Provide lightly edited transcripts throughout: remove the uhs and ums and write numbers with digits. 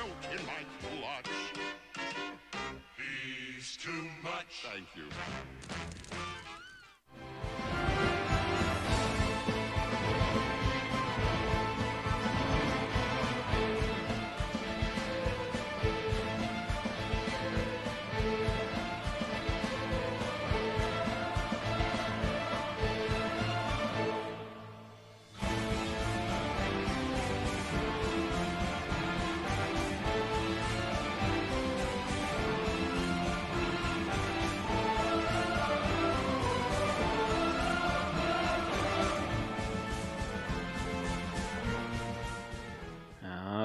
out in my clutch. He's too much. Thank you.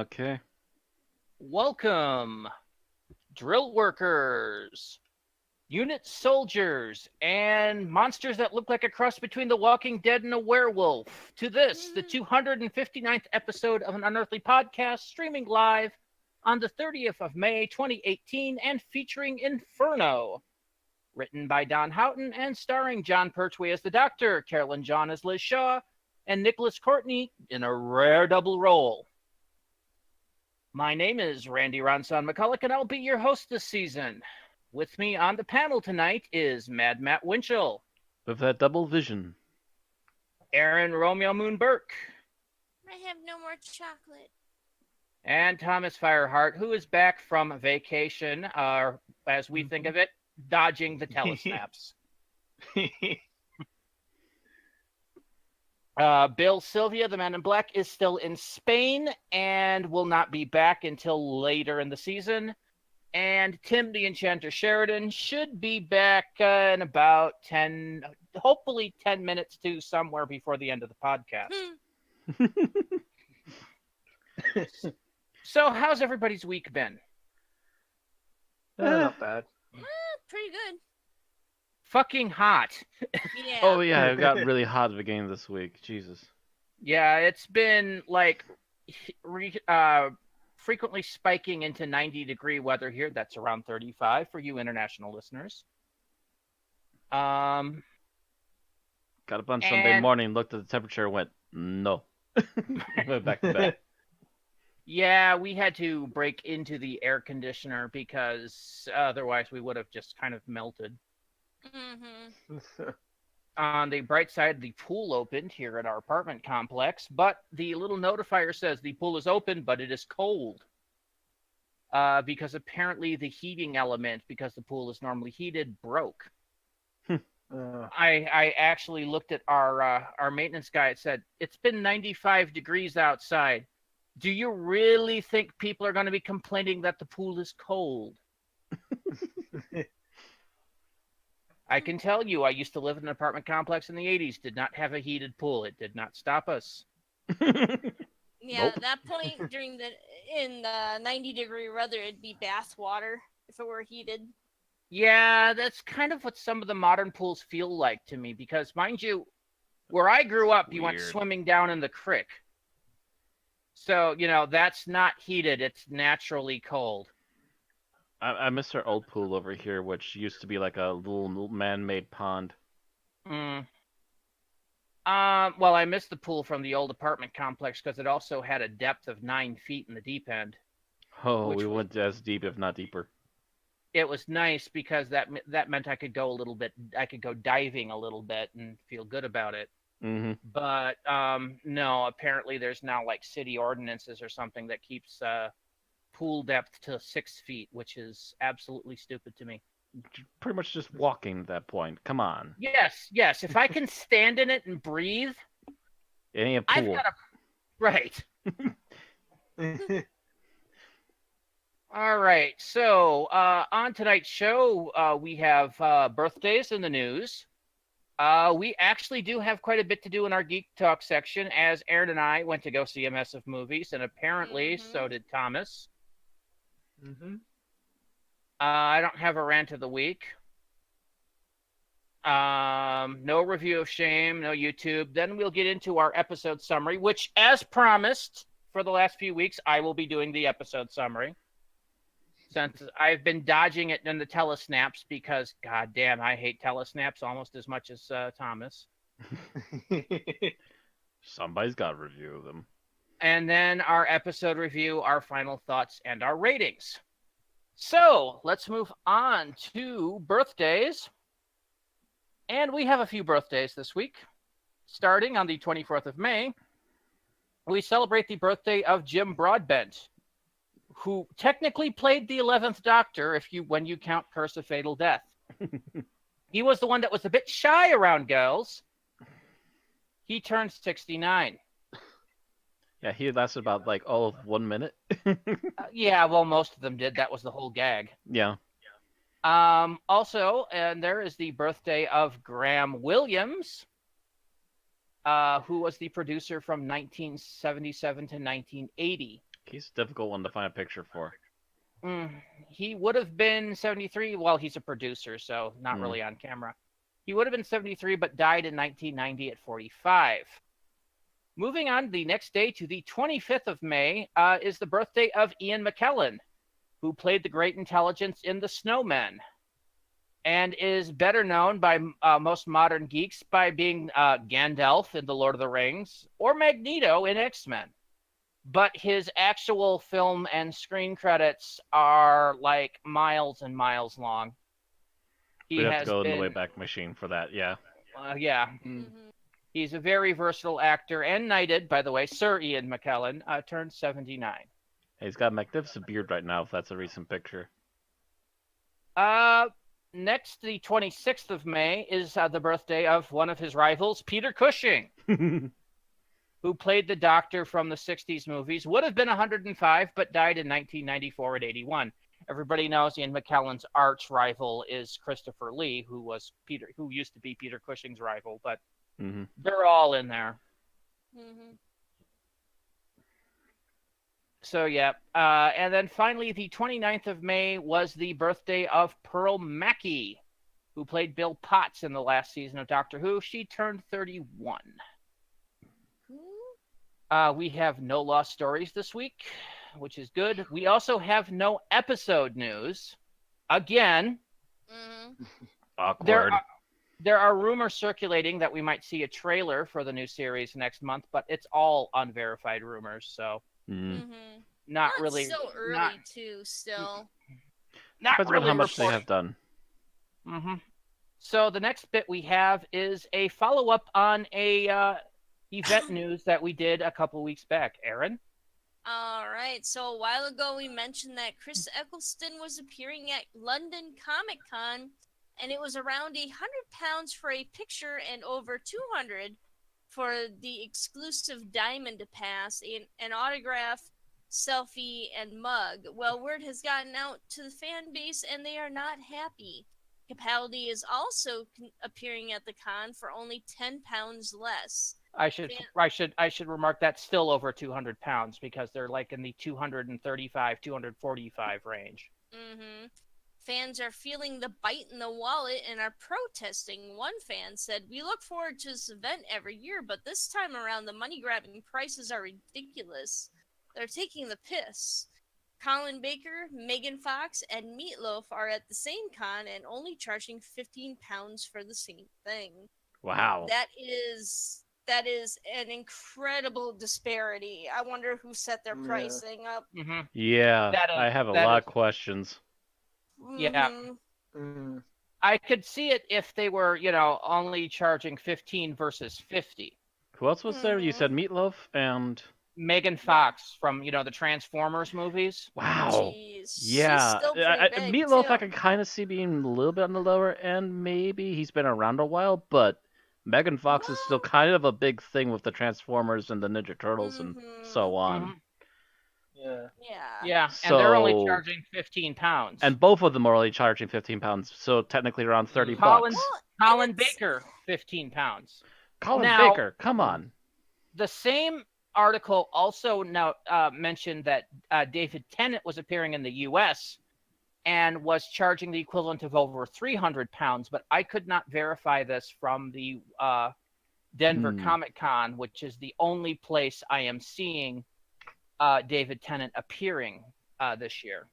Okay. Welcome, drill workers, unit soldiers, and monsters that look like a cross between the Walking Dead and a werewolf, to this, the 259th episode of an Unearthly Podcast, streaming live on the 30th of May, 2018, and featuring Inferno. Written by Don Houghton and starring John Pertwee as the Doctor, Carolyn John as Liz Shaw, and Nicholas Courtney in a rare double role. My name is Randy Ronson McCulloch, and I'll be your host this season. With me on the panel tonight is Mad Matt Winchell, With that double vision. Aaron Romeo Moon Burke, I have no more chocolate. and Thomas Fireheart, who is back from vacation, as we think of it, dodging the telesnaps. Bill Sylvia, the Man in Black, is still in Spain and will not be back until later in the season. And Tim the Enchanter Sheridan should be back in about 10, hopefully 10 minutes to somewhere before the end of the podcast. So how's everybody's week been? Not bad. Pretty good. Fucking hot. Yeah. Oh yeah, it got really hot at the beginning of this week. Jesus. Yeah, it's been like frequently spiking into 90-degree weather here. That's around 35 for you international listeners. Got up on Sunday morning, looked at the temperature, and went, no. Went back to bed. Yeah, we had to break into the air conditioner because otherwise we would have just kind of melted. Mm-hmm. On the bright side, the pool opened here at our apartment complex, but the little notifier says the pool is open, but it is cold. Because apparently the heating element, because the pool is normally heated, broke. I actually looked at our maintenance guy. It said, it's been 95 degrees outside. Do you really think people are going to be complaining that the pool is cold? I can tell you, I used to live in an apartment complex in the 80s, did not have a heated pool. It did not stop us. Yeah, Nope. at that point in the 90-degree weather, it'd be bath water if it were heated. Yeah, that's kind of what some of the modern pools feel like to me, because mind you, where I grew up, you went Weird. swimming down in the creek. So, that's not heated. It's naturally cold. I miss our old pool over here, which used to be like a little man-made pond. Well, I missed the pool from the old apartment complex because it also had a depth of 9 feet in the deep end. Oh, Which we was- went as deep, if not deeper. It was nice because that meant I could go diving a little bit and feel good about it. Mm-hmm. But no, apparently there's now like city ordinances or something that keeps pool depth to 6 feet, which is absolutely stupid to me. Pretty much just walking at that point. Come on. Yes. If I can stand in it and breathe, It ain't a I've pool. got a right. All right. So on tonight's show, we have birthdays in the news. We actually do have quite a bit to do in our Geek Talk section, as Aaron and I went to go see a mess of movies, and apparently so did Thomas. Mm-hmm. I don't have a rant of the week. No review of Shame, no YouTube. Then we'll get into our episode summary, which, as promised for the last few weeks, I will be doing the episode summary. Since I've been dodging it in the telesnaps because, goddamn, I hate telesnaps almost as much as Thomas. Somebody's got to review them. And then our episode review, our final thoughts, and our ratings. So let's move on to birthdays. And we have a few birthdays this week. Starting on the 24th of May, we celebrate the birthday of Jim Broadbent, who technically played the 11th Doctor when you count Curse of Fatal Death. He was the one that was a bit shy around girls. He turned 69. Yeah, he lasted about like all of 1 minute. Yeah, well, most of them did. That was the whole gag. Yeah. Also, and there is the birthday of Graham Williams, who was the producer from 1977 to 1980. He's a difficult one to find a picture for. He would have been 73. Well, he's a producer, so not really on camera. He would have been 73, but died in 1990 at 45. Moving on the next day to the 25th of May is the birthday of Ian McKellen, who played the Great Intelligence in The Snowmen, and is better known by most modern geeks by being Gandalf in The Lord of the Rings or Magneto in X-Men. But his actual film and screen credits are like miles and miles long. We'd have to go in the Wayback Machine for that, yeah. Yeah. He's a very versatile actor and knighted, by the way. Sir Ian McKellen turned 79. He's got a magnificent beard right now, if that's a recent picture. Next, the 26th of May is the birthday of one of his rivals, Peter Cushing, who played the Doctor from the 60s movies. Would have been 105, but died in 1994 at 81. Everybody knows Ian McKellen's arch rival is Christopher Lee, who used to be Peter Cushing's rival, but they're all in there. So, yeah. And then finally, the 29th of May was the birthday of Pearl Mackie, who played Bill Potts in the last season of Doctor Who. She turned 31. We have no lost stories this week, which is good. We also have no episode news. Again, Awkward. There are rumors circulating that we might see a trailer for the new series next month, but it's all unverified rumors, so not really. So early too. Still. Not Depends really on how much they reported. have done. So the next bit we have is a follow-up on a event news that we did a couple weeks back. Aaron? All right. So a while ago, we mentioned that Chris Eccleston was appearing at London Comic Con, and it was around £100 for a picture and over 200 for the exclusive Diamond Pass, an autograph, selfie, and mug. Well, word has gotten out to the fan base, and they are not happy. Capaldi is also appearing at the con for only £10 less. I should remark that's still over 200 pounds because they're like in the 235, 245 range. Fans are feeling the bite in the wallet and are protesting. One fan said, "We look forward to this event every year, but this time around the money-grabbing prices are ridiculous. They're taking the piss." Colin Baker, Megan Fox, and Meatloaf are at the same con and only charging £15 for the same thing. Wow. That is an incredible disparity. I wonder who set their pricing up. Yeah, I have a lot of questions. Yeah. I could see it if they were, only charging 15 versus 50. Who else was there? You said Meatloaf and Megan Fox from, the Transformers movies. Wow. Jeez. Yeah. She's still pretty big, Meatloaf too. I can kind of see being a little bit on the lower end, maybe. He's been around a while, but Megan Fox is still kind of a big thing with the Transformers and the Ninja Turtles and so on. Yeah. And they're only charging £15. And both of them are only charging £15, so technically around $30. Colin Baker, £15. Colin Baker, come on. The same article also mentioned that David Tennant was appearing in the U.S. and was charging the equivalent of over £300, but I could not verify this from the Denver Comic Con, which is the only place I am seeing David Tennant appearing this year.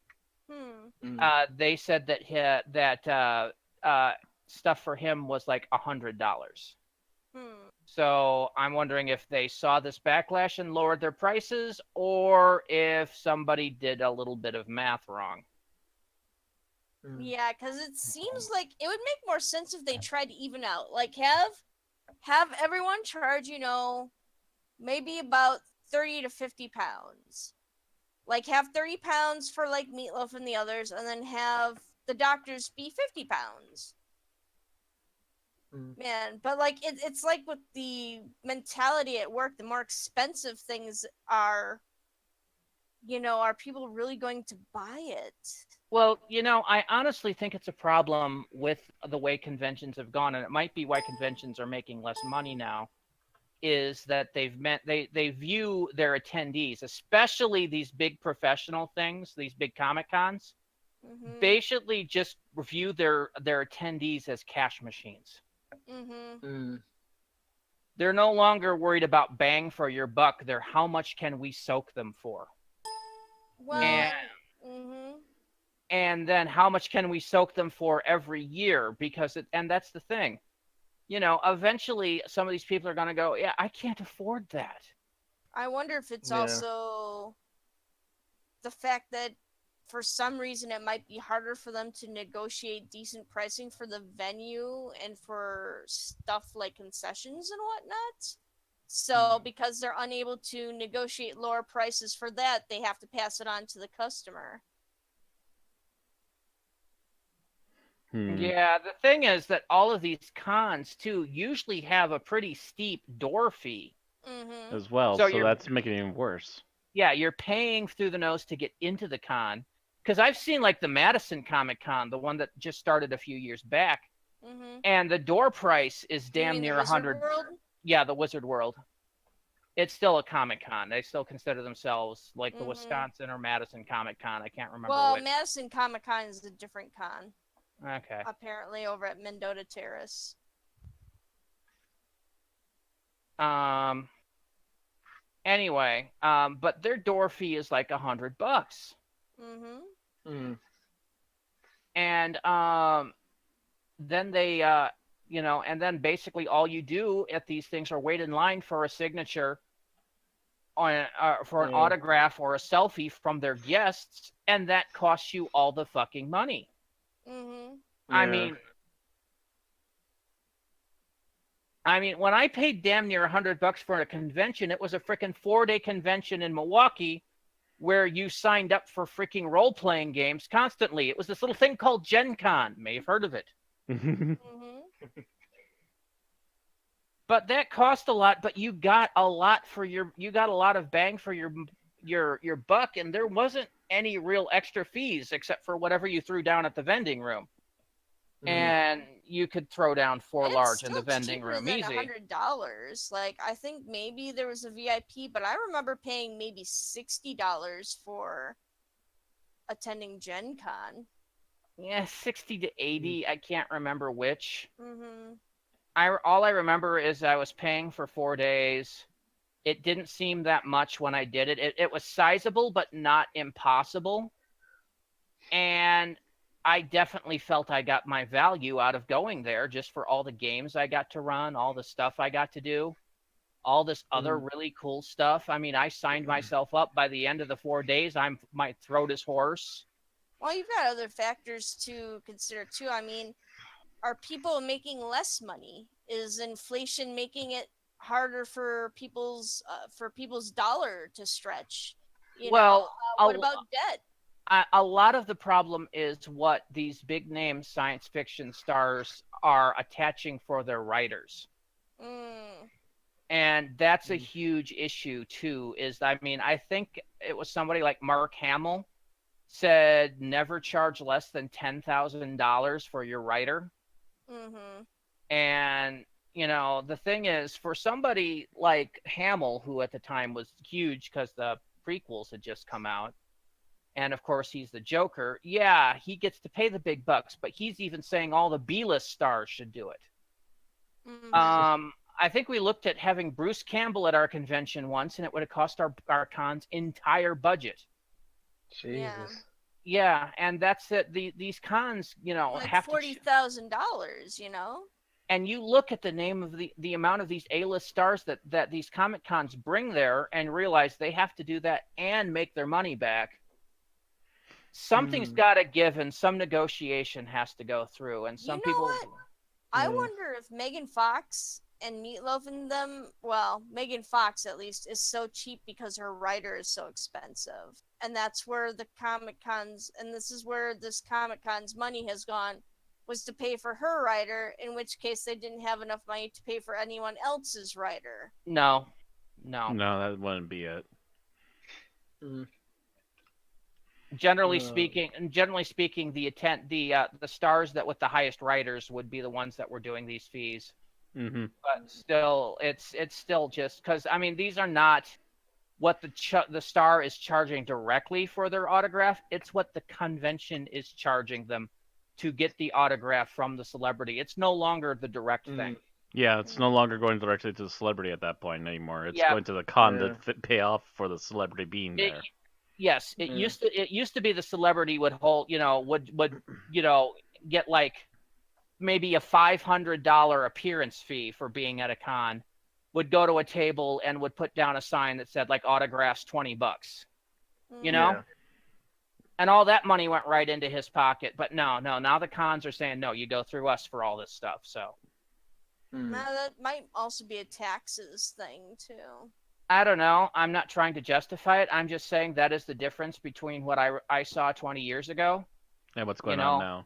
They said that stuff for him was like $100. So I'm wondering if they saw this backlash and lowered their prices, or if somebody did a little bit of math wrong. Yeah, because it seems like it would make more sense if they tried to even out. Like have everyone charge, maybe about 30 to 50 pounds. Like have 30 pounds for like Meatloaf and the others, and then have the doctors be 50 pounds. Man, but like it's like with the mentality at work, the more expensive things are, are people really going to buy it? Well, I honestly think it's a problem with the way conventions have gone, and it might be why conventions are making less money now, is that they view their attendees, especially these big professional things, these big Comic Cons, basically just view their attendees as cash machines. They're no longer worried about bang for your buck. They're how much can we soak them for? Well, and then how much can we soak them for every year? And that's the thing. Eventually some of these people are going to go, yeah, I can't afford that. I wonder if it's also the fact that for some reason it might be harder for them to negotiate decent pricing for the venue and for stuff like concessions and whatnot. So because they're unable to negotiate lower prices for that, they have to pass it on to the customer. Yeah, the thing is that all of these cons too usually have a pretty steep door fee as well, so that's making it even worse. Yeah, you're paying through the nose to get into the con. Because I've seen like the Madison Comic Con, the one that just started a few years back, and the door price is damn near $100. Yeah, the Wizard World. It's still a Comic Con. They still consider themselves like the Wisconsin or Madison Comic Con. I can't remember. Well, which. Madison Comic Con is a different con. Okay. Apparently over at Mendota Terrace. Anyway, but their door fee is like $100. And then they and then basically all you do at these things are wait in line for a signature on for an autograph or a selfie from their guests, and that costs you all the fucking money. I mean, when I paid damn near $100 for a convention, it was a freaking 4-day convention in Milwaukee where you signed up for freaking role-playing games constantly. It was this little thing called Gen Con. You may have heard of it. But that cost a lot, but you got a lot of bang for your buck, and there wasn't any real extra fees except for whatever you threw down at the vending room. And you could throw down four large in the vending room easy. $100. Like, I think maybe there was a VIP, but I remember paying maybe $60 for attending Gen Con. Yeah, 60 to 80. I can't remember which. All I remember is I was paying for 4 days. It didn't seem that much when I did it. It was sizable, but not impossible. And I definitely felt I got my value out of going there just for all the games I got to run, all the stuff I got to do, all this other really cool stuff. I mean, I signed myself up. By the end of the 4 days, my throat is hoarse. Well, you've got other factors to consider, too. I mean, are people making less money? Is inflation making it harder for people's dollar to stretch? What about debt? A lot of the problem is what these big name science fiction stars are attaching for their writers. And that's a huge issue too, I think it was somebody like Mark Hamill said never charge less than $10,000 for your writer. And, the thing is, for somebody like Hamill, who at the time was huge because the prequels had just come out, and of course he's the Joker, yeah, he gets to pay the big bucks, but he's even saying all the B-list stars should do it. I think we looked at having Bruce Campbell at our convention once, and it would have cost our con's entire budget. Jesus. Yeah, and that's it. These cons, like have $40,000. and you look at the name of the amount of these A-list stars that these Comic Cons bring there, and realize they have to do that and make their money back. Something's got to give, and some negotiation has to go through. And some people. What? I wonder if Megan Fox and Meatloaf and them, well, Megan Fox at least, is so cheap because her writer is so expensive. And that's where the Comic Cons, and this is where this Comic Con's money has gone, was to pay for her writer, in which case they didn't have enough money to pay for anyone else's writer. No, that wouldn't be it. Generally speaking, the stars that with the highest writers would be the ones that were doing these fees. Mm-hmm. But still, it's still just because, I mean, these are not what the star is charging directly for their autograph. It's what the convention is charging them to get the autograph from the celebrity. It's no longer the direct thing. Yeah, it's no longer going directly to the celebrity at that point anymore. It's going to the con to pay off for the celebrity being there. Yes, it used to be the celebrity would hold, would get like maybe a $500 appearance fee for being at a con, would go to a table and would put down a sign that said like autographs $20, and all that money went right into his pocket. But no, now the cons are saying, no, you go through us for all this stuff. So now that might also be a taxes thing too. I don't know. I'm not trying to justify it. I'm just saying that is the difference between what I saw 20 years ago. And what's going on now.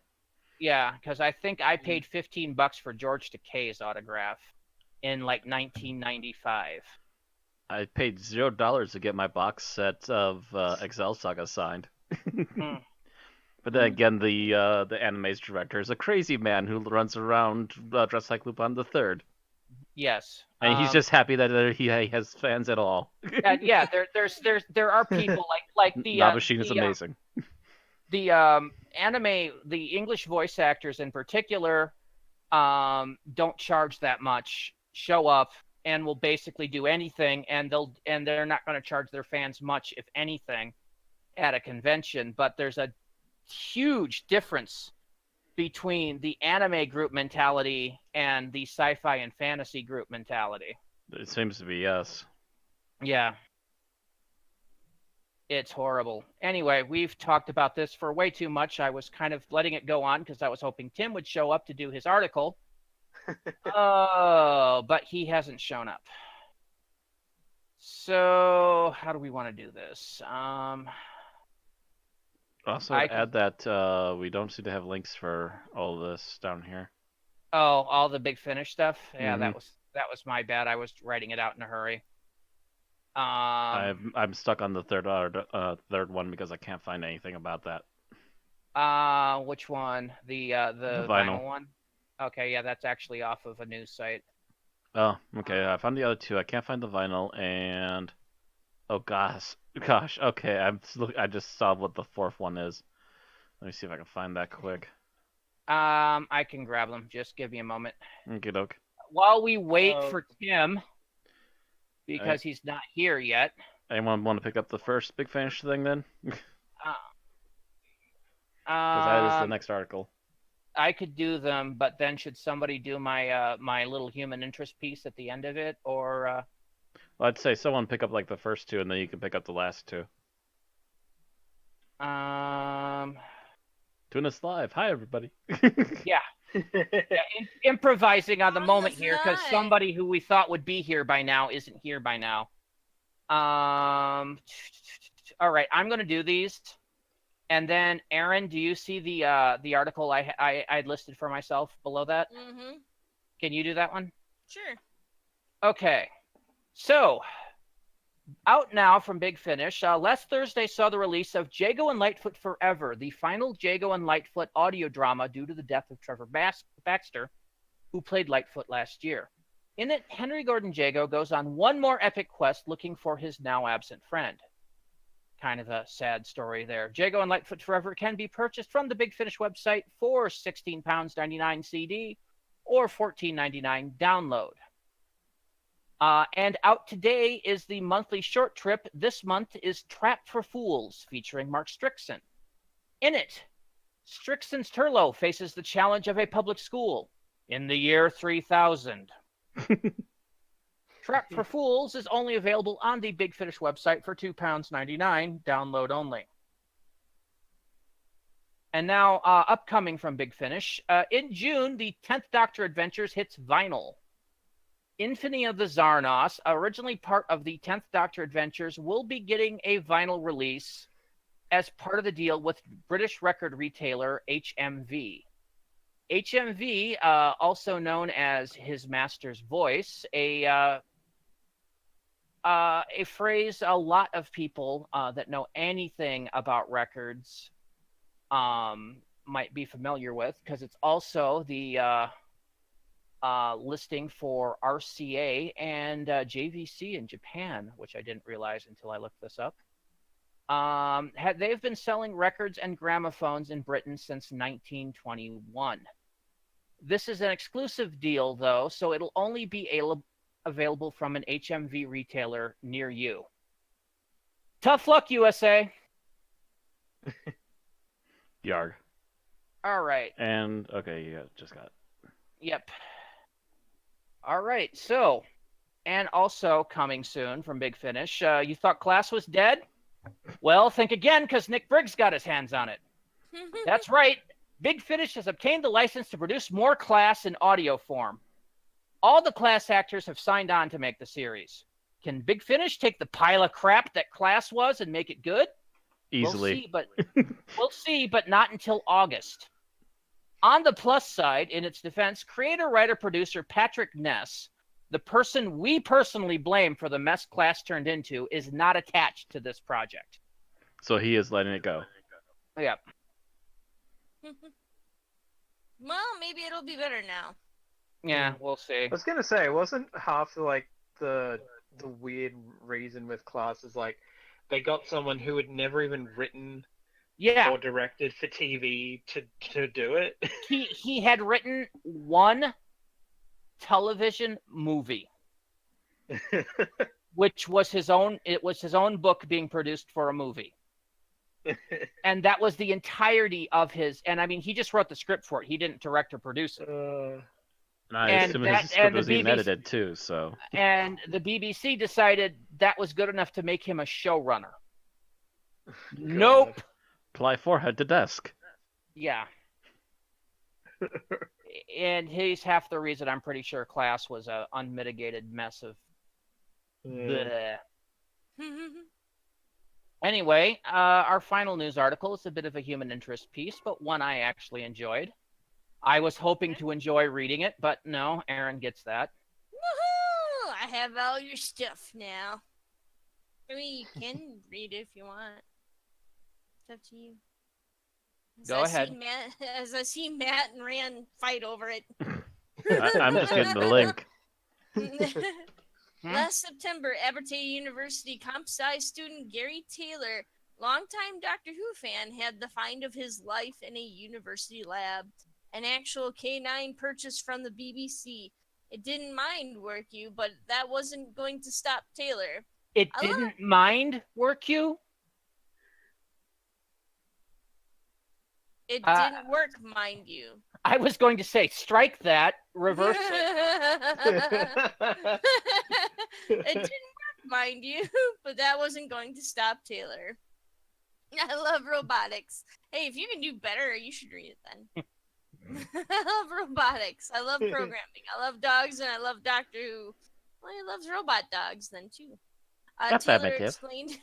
Yeah, because I think I paid $15 for George Takei's autograph in like 1995. I paid $0 to get my box set of Excel Saga signed. But then again, the anime's director is a crazy man who runs around dressed like Lupin the Third. Yes, and he's just happy that he has fans at all. Yeah, there are people like the Nabashine is amazing. The anime, the English voice actors in particular, don't charge that much. Show up and will basically do anything, and they're not going to charge their fans much, if anything, at a convention. But there's a huge difference between the anime group mentality and the sci-fi and fantasy group mentality. It seems to be, yes. Yeah. It's horrible. Anyway, we've talked about this for way too much. I was kind of letting it go on because I was hoping Tim would show up to do his article. But he hasn't shown up. So how do we want to do this? Also, add that we don't seem to have links for all this down here. Oh, all the Big Finish stuff? Yeah, that was my bad. I was writing it out in a hurry. I'm stuck on the third one because I can't find anything about that. Which one? The vinyl one? Okay, yeah, that's actually off of a news site. Oh, okay. I found the other two. I can't find the vinyl, and oh gosh, okay. I just saw what the fourth one is. Let me see if I can find that quick. I can grab them. Just give me a moment. Okay, doke. While we wait for Tim, because he's not here yet. Anyone want to pick up the first Big Finish thing then? Because that is the next article. I could do them, but then should somebody do my my little human interest piece at the end of it, or? Well, I'd say someone pick up like the first two, and then you can pick up the last two. Doing this live. Hi, everybody. Yeah. Improvising on the moment here because nice. Somebody who we thought would be here by now isn't here by now. All right, I'm going to do these. And then, Aaron, do you see the article I listed for myself below that? Mm-hmm. Can you do that one? Sure. Okay. So, out now from Big Finish, last Thursday saw the release of Jago and Lightfoot Forever, the final Jago and Lightfoot audio drama due to the death of Trevor Baxter, who played Lightfoot last year. In it, Henry Gordon Jago goes on one more epic quest looking for his now absent friend. Kind of a sad story there. Jago and Lightfoot Forever can be purchased from the Big Finish website for £16.99 CD or $14.99 download. And out today is the monthly short trip. This month is Trapped for Fools, featuring Mark Strickson. In it, Strickson's Turlo faces the challenge of a public school. in the year 3000. Trap for Fools is only available on the Big Finish website for £2.99, download only. And now, upcoming from Big Finish, in June, the 10th Doctor Adventures hits vinyl. Infamy of the Zarnos, originally part of the 10th Doctor Adventures, will be getting a vinyl release as part of the deal with British record retailer HMV. HMV, also known as His Master's Voice, a phrase a lot of people that know anything about records might be familiar with, because it's also the listing for RCA and JVC in Japan, which I didn't realize until I looked this up. They've been selling records and gramophones in Britain since 1921. This is an exclusive deal, though, so it'll only be available from an HMV retailer near you. Tough luck, USA! Yarg. All right. And, okay, you just got it. Yep. All right, so, and also coming soon from Big Finish, you thought Class was dead? Well, think again, because Nick Briggs got his hands on it. That's right. Big Finish has obtained the license to produce more Class in audio form. All the Class actors have signed on to make the series. Can Big Finish take the pile of crap that Class was and make it good? Easily. We'll see, but not until August. On the plus side, in its defense, creator, writer, producer Patrick Ness, the person we personally blame for the mess Class turned into, is not attached to this project. So he is letting it go. Yeah. Well, maybe it'll be better now. Yeah, we'll see. I was gonna say, wasn't half the weird reason with Class is like they got someone who had never even written or directed for TV to do it? He had written one television movie, which was his own. It was his own book being produced for a movie. And that was the entirety of his. And I mean, he just wrote the script for it. He didn't direct or produce it. And I assume his script was even edited too. So. And the BBC decided that was good enough to make him a showrunner. Nope. Apply forehead to desk. Yeah. And he's half the reason I'm pretty sure Class was an unmitigated mess of. Bleh. Anyway, our final news article is a bit of a human interest piece, but one I actually enjoyed. I was hoping to enjoy reading it, but no, Aaron gets that. Woohoo! I have all your stuff now. I mean, you can read it if you want. It's up to you. Go ahead. As I see Matt and Rand fight over it. I'm just getting the link. Last September, Abertay University comp sci student Gary Taylor, longtime Doctor Who fan, had the find of his life in a university lab. An actual K9 purchased from the BBC. It didn't mind work you, but that wasn't going to stop Taylor. It didn't mind work you? It didn't work, mind you. I was going to say, strike that, reverse it. It didn't work, mind you, but that wasn't going to stop Taylor. I love robotics. Hey, if you can do better, you should read it then. I love robotics. I love programming. I love dogs, and I love Doctor Who. Well, he loves robot dogs then too. Taylor explained,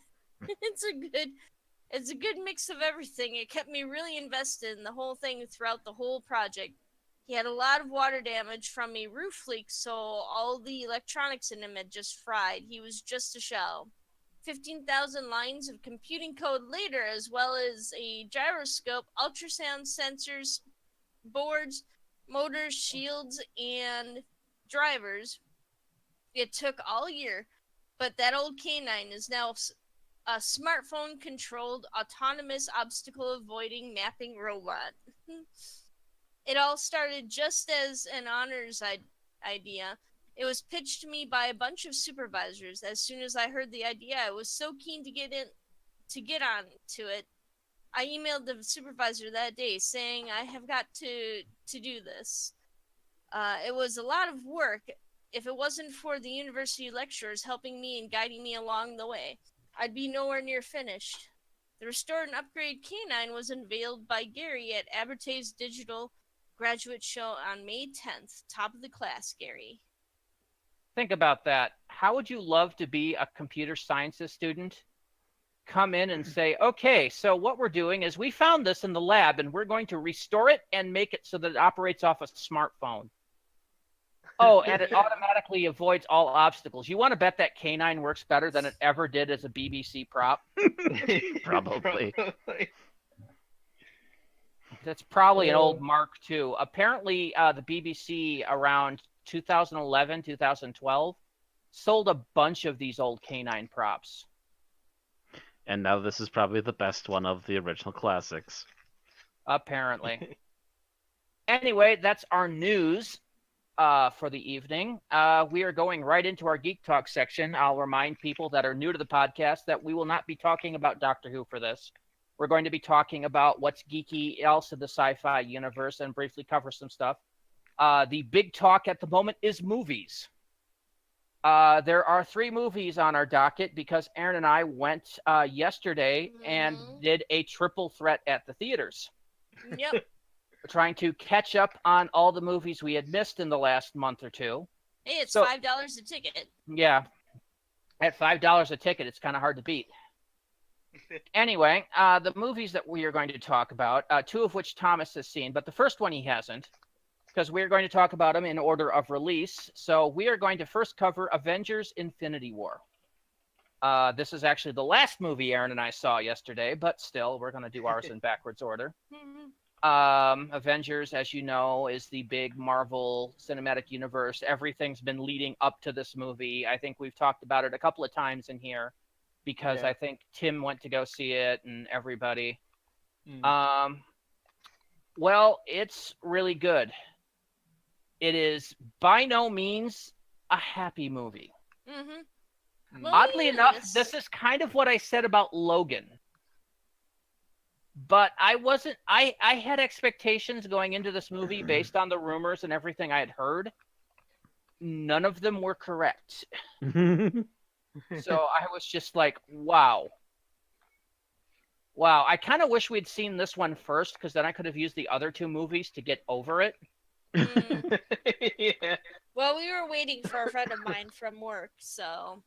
it's a good mix of everything. It kept me really invested in the whole thing throughout the whole project. He had a lot of water damage from a roof leak, so all the electronics in him had just fried. He was just a shell. 15,000 lines of computing code later, as well as a gyroscope, ultrasound sensors, boards, motors, shields, and drivers. It took all year, but that old K9 is now a smartphone-controlled, autonomous, obstacle-avoiding mapping robot. It all started just as an honors idea. It was pitched to me by a bunch of supervisors. As soon as I heard the idea, I was so keen to get on to it. I emailed the supervisor that day saying I have got to do this. It was a lot of work. If it wasn't for the university lecturers helping me and guiding me along the way, I'd be nowhere near finished. The restored and upgraded canine was unveiled by Gary at Abertay's Digital Graduate Show on May 10th. Top of the class, Gary. Think about that. How would you love to be a computer sciences student? Come in and say, okay, so what we're doing is we found this in the lab and we're going to restore it and make it so that it operates off a smartphone. Oh, and it automatically avoids all obstacles. You want to bet that canine works better than it ever did as a BBC prop? Probably. That's probably an old Mark II. Apparently, the BBC around 2011, 2012 sold a bunch of these old canine props. And now this is probably the best one of the original classics. Apparently. Anyway, that's our news for the evening. We are going right into our Geek Talk section. I'll remind people that are new to the podcast that we will not be talking about Doctor Who for this. We're going to be talking about what's geeky else in the sci-fi universe and briefly cover some stuff. The big talk at the moment is movies. There are 3 movies on our docket because Aaron and I went yesterday and did a triple threat at the theaters. Yep. We're trying to catch up on all the movies we had missed in the last month or two. Hey, it's $5 a ticket. Yeah. At $5 a ticket, it's kind of hard to beat. Anyway, the movies that we are going to talk about, 2 of which Thomas has seen, but the first one he hasn't, because we're going to talk about them in order of release. So we are going to first cover Avengers Infinity War. This is actually the last movie Aaron and I saw yesterday, but still, we're going to do ours in backwards order. Avengers, as you know, is the big Marvel Cinematic Universe. Everything's been leading up to this movie. I think we've talked about it a couple of times in here because I think Tim went to go see it and everybody. Well, it's really good. It is by no means a happy movie. Well, Oddly enough, yes. this is kind of what I said about Logan. But I had expectations going into this movie based on the rumors and everything I had heard. None of them were correct. So I was just like, wow. Wow, I kind of wish we'd seen this one first because then I could have used the other 2 movies to get over it. Yeah. Well, we were waiting for a friend of mine from work, so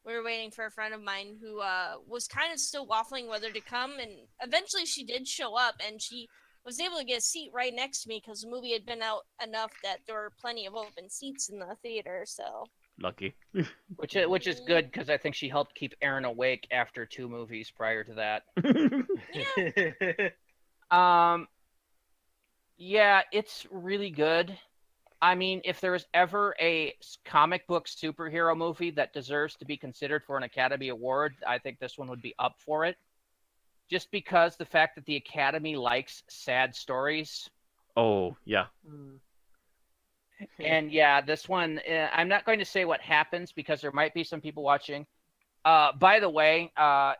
we were waiting for a friend of mine who was kind of still waffling whether to come, and eventually she did show up, and she was able to get a seat right next to me because the movie had been out enough that there were plenty of open seats in the theater, so... Lucky. Which is good because I think she helped keep Aaron awake after 2 movies prior to that. Yeah, it's really good. I mean, if there is ever a comic book superhero movie that deserves to be considered for an Academy Award, I think this one would be up for it. Just because the fact that the Academy likes sad stories. Oh, yeah. And yeah, this one, I'm not going to say what happens because there might be some people watching. By the way,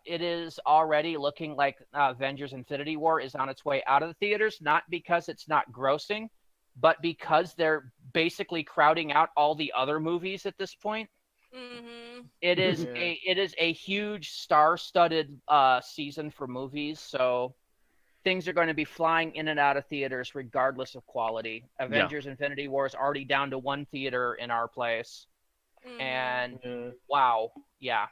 it is already looking like Avengers Infinity War is on its way out of the theaters, not because it's not grossing, but because they're basically crowding out all the other movies at this point. It is a huge star-studded season for movies, so things are going to be flying in and out of theaters regardless of quality. Avengers Infinity War is already down to 1 theater in our place. And wow, yeah.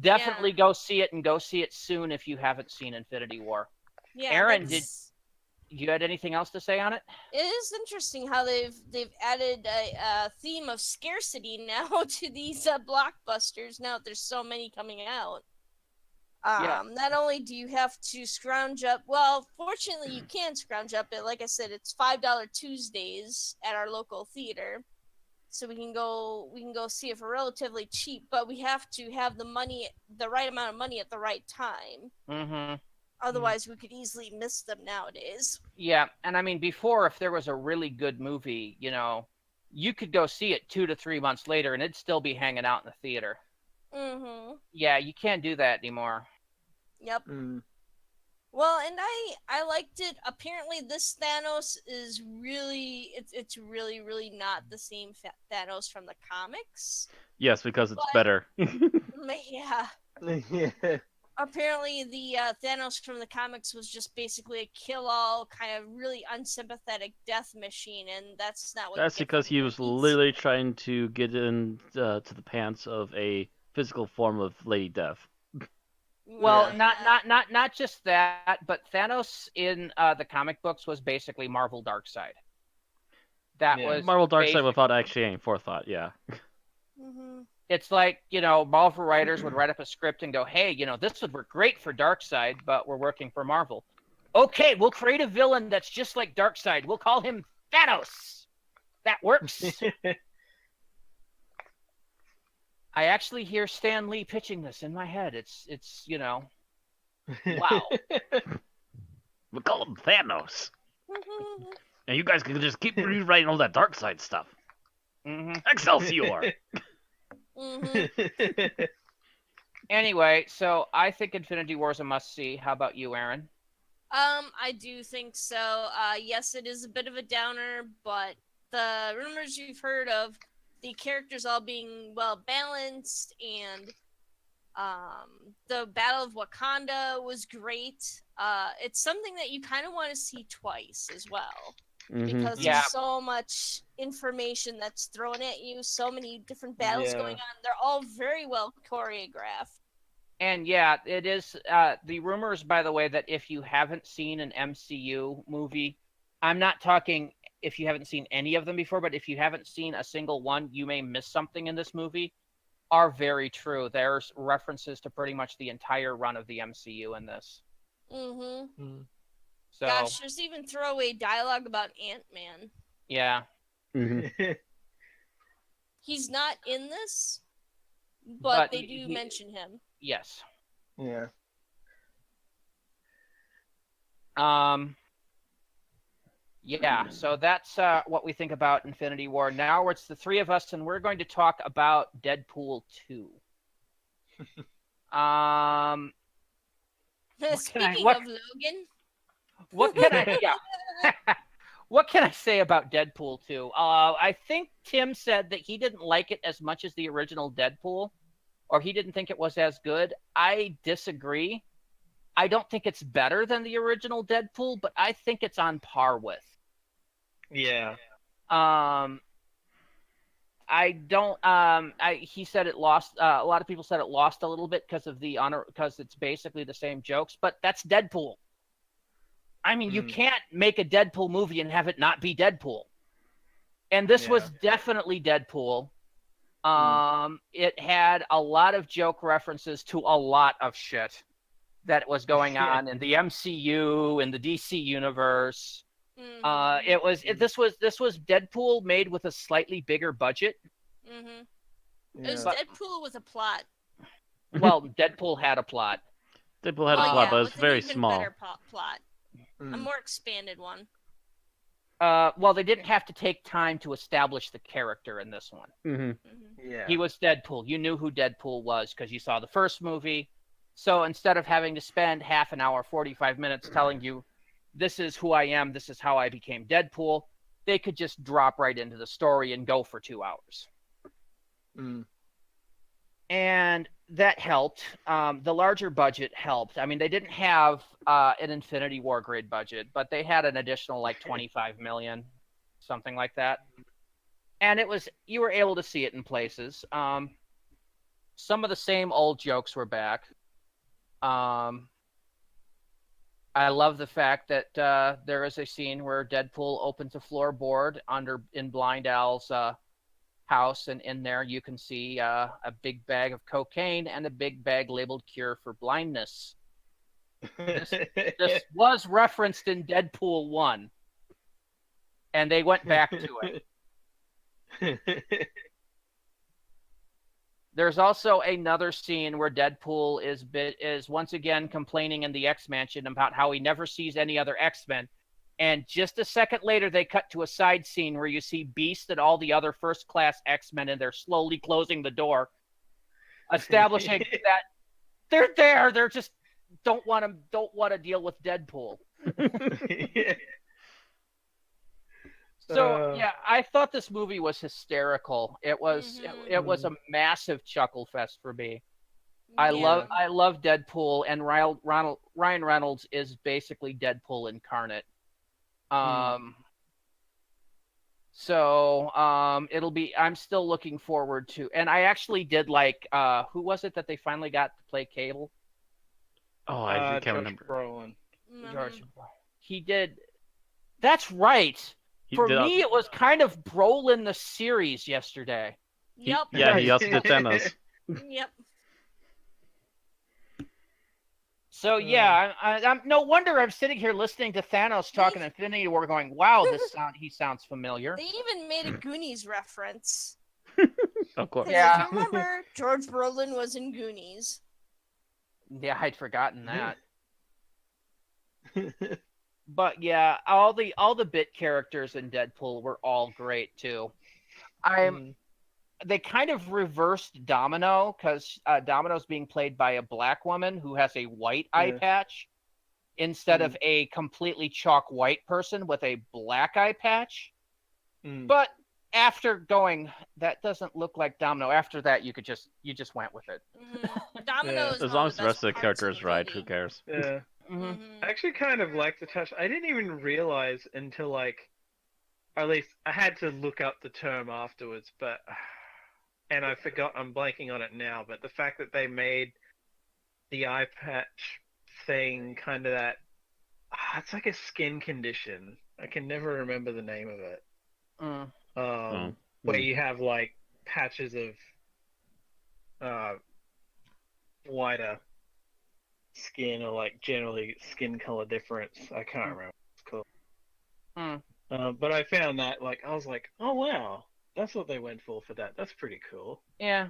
Definitely go see it and go see it soon if you haven't seen Infinity War. Yeah, Aaron, you had anything else to say on it? It is interesting how they've added a theme of scarcity now to these blockbusters now that there's so many coming out. Not only do you have to scrounge up, well, fortunately you can scrounge up it. Like I said, it's $5 Tuesdays at our local theater. So we can go see it for relatively cheap, but we have to have the right amount of money at the right time. Otherwise, we could easily miss them nowadays. Yeah, and I mean, before, if there was a really good movie, you know, you could go see it 2 to 3 months later, and it'd still be hanging out in the theater. Yeah, you can't do that anymore. Yep. Well, and I liked it. Apparently, this Thanos is really it's really really not the same Thanos from the comics. Yes, because it's But better. yeah, Yeah. apparently the Thanos from the comics was just basically a kill-all kind of really unsympathetic death machine, and that's not what That's you get because from he was movies. literally trying to get in to the pants of a physical form of Lady Death. Well, Yeah. not just that, but Thanos in the comic books was basically Marvel Darkseid. That Yeah. was Marvel Darkseid basic. without actually any forethought, yeah. Mhm. It's like, Marvel writers would write up a script and go, hey, this would work great for Darkseid, but we're working for Marvel. Okay, we'll create a villain that's just like Darkseid. We'll call him Thanos. That works. I actually hear Stan Lee pitching this in my head. It's wow. We call him Thanos. And you guys can just keep rewriting all that Darkseid stuff. hmm Excelsior! Mhm. Anyway, so I think Infinity War is a must-see. How about you, Aaron? I do think so. Yes, it is a bit of a downer, but the rumors you've heard of the characters all being well balanced and the Battle of Wakanda was great. It's something that you kind of want to see twice as well. Because Yeah. there's so much information that's thrown at you, so many different battles going on. They're all very well choreographed. And yeah, it is the rumors, by the way, that if you haven't seen an MCU movie, I'm not talking if you haven't seen any of them before, but if you haven't seen a single one, you may miss something in this movie, are very true. There's references to pretty much the entire run of the MCU in this. Mm-hmm. So, Gosh, there's even throwaway dialogue about Ant-Man. yeah. He's not in this, but they do mention him. Yes. Yeah. Yeah, so that's what we think about Infinity War. Now it's the three of us, and we're going to talk about Deadpool 2. Speaking of Logan. What can I what can I say about Deadpool 2? I think Tim said that he didn't like it as much as the original Deadpool, or he didn't think it was as good. I disagree. I don't think it's better than the original Deadpool, but I think it's on par with. Yeah. He said it lost. A lot of people said it lost a little bit because it's basically the same jokes, but that's Deadpool. I mean, you can't make a Deadpool movie and have it not be Deadpool. And this was definitely Deadpool. It had a lot of joke references to a lot of shit that was going on in the MCU, in the DC universe. This was Deadpool made with a slightly bigger budget. Mm-hmm. It was Deadpool with a plot. Well, Deadpool had a plot. Deadpool had a plot, but it's very small. Better plot. A more expanded one. Well, they didn't have to take time to establish the character in this one. Yeah. He was Deadpool. You knew who Deadpool was because you saw the first movie. So instead of having to spend half an hour, 45 minutes telling you, this is who I am, this is how I became Deadpool, they could just drop right into the story and go for 2 hours. And that helped. The larger budget helped. I mean, they didn't have an Infinity War grade budget, but they had an additional like 25 million, something like that. And you were able to see it in places. Some of the same old jokes were back. I love the fact that there is a scene where Deadpool opens a floorboard in Blind Al's house, and in there you can see a big bag of cocaine and a big bag labeled "Cure for Blindness." This was referenced in Deadpool 1, and they went back to it. There's also another scene where Deadpool is once again complaining in the X-Mansion about how he never sees any other X-Men. And just a second later, they cut to a side scene where you see Beast and all the other first-class X-Men, and they're slowly closing the door, establishing that they're there. They're just don't want to deal with Deadpool. Yeah. So yeah, I thought this movie was hysterical. It was it was a massive chuckle fest for me. I love Deadpool, and Ryan Reynolds is basically Deadpool incarnate. So I'm still looking forward to, and I actually did like who was it that they finally got to play Cable? Oh, I can't remember. Brolin. George. He did. That's right. For me, it was kind of Brolin the series yesterday. Yep. He also did Thanos. Yep. So yeah, I'm no wonder I'm sitting here listening to Thanos talking Infinity War, going, "Wow, he sounds familiar." They even made a Goonies reference. Of course. Yeah. If you remember, George Brolin was in Goonies. Yeah, I'd forgotten that. But yeah, all the bit characters in Deadpool were all great too. They kind of reversed Domino, because Domino's being played by a black woman who has a white eye patch instead of a completely chalk white person with a black eye patch. But after going, that doesn't look like Domino, after that you just went with it. Domino is as long as the rest of the character is right, who cares? Yeah. I actually kind of like the touch. I didn't even realize until, like, or at least I had to look up the term afterwards, but, and I forgot, I'm blanking on it now, but the fact that they made the eye patch thing kind of that, it's like a skin condition. I can never remember the name of it. Where you have, like, patches of whiter skin, or like generally skin color difference. I can't remember what it's called. But I found that, like, I was like, oh wow, that's what they went for that. That's pretty cool. Yeah,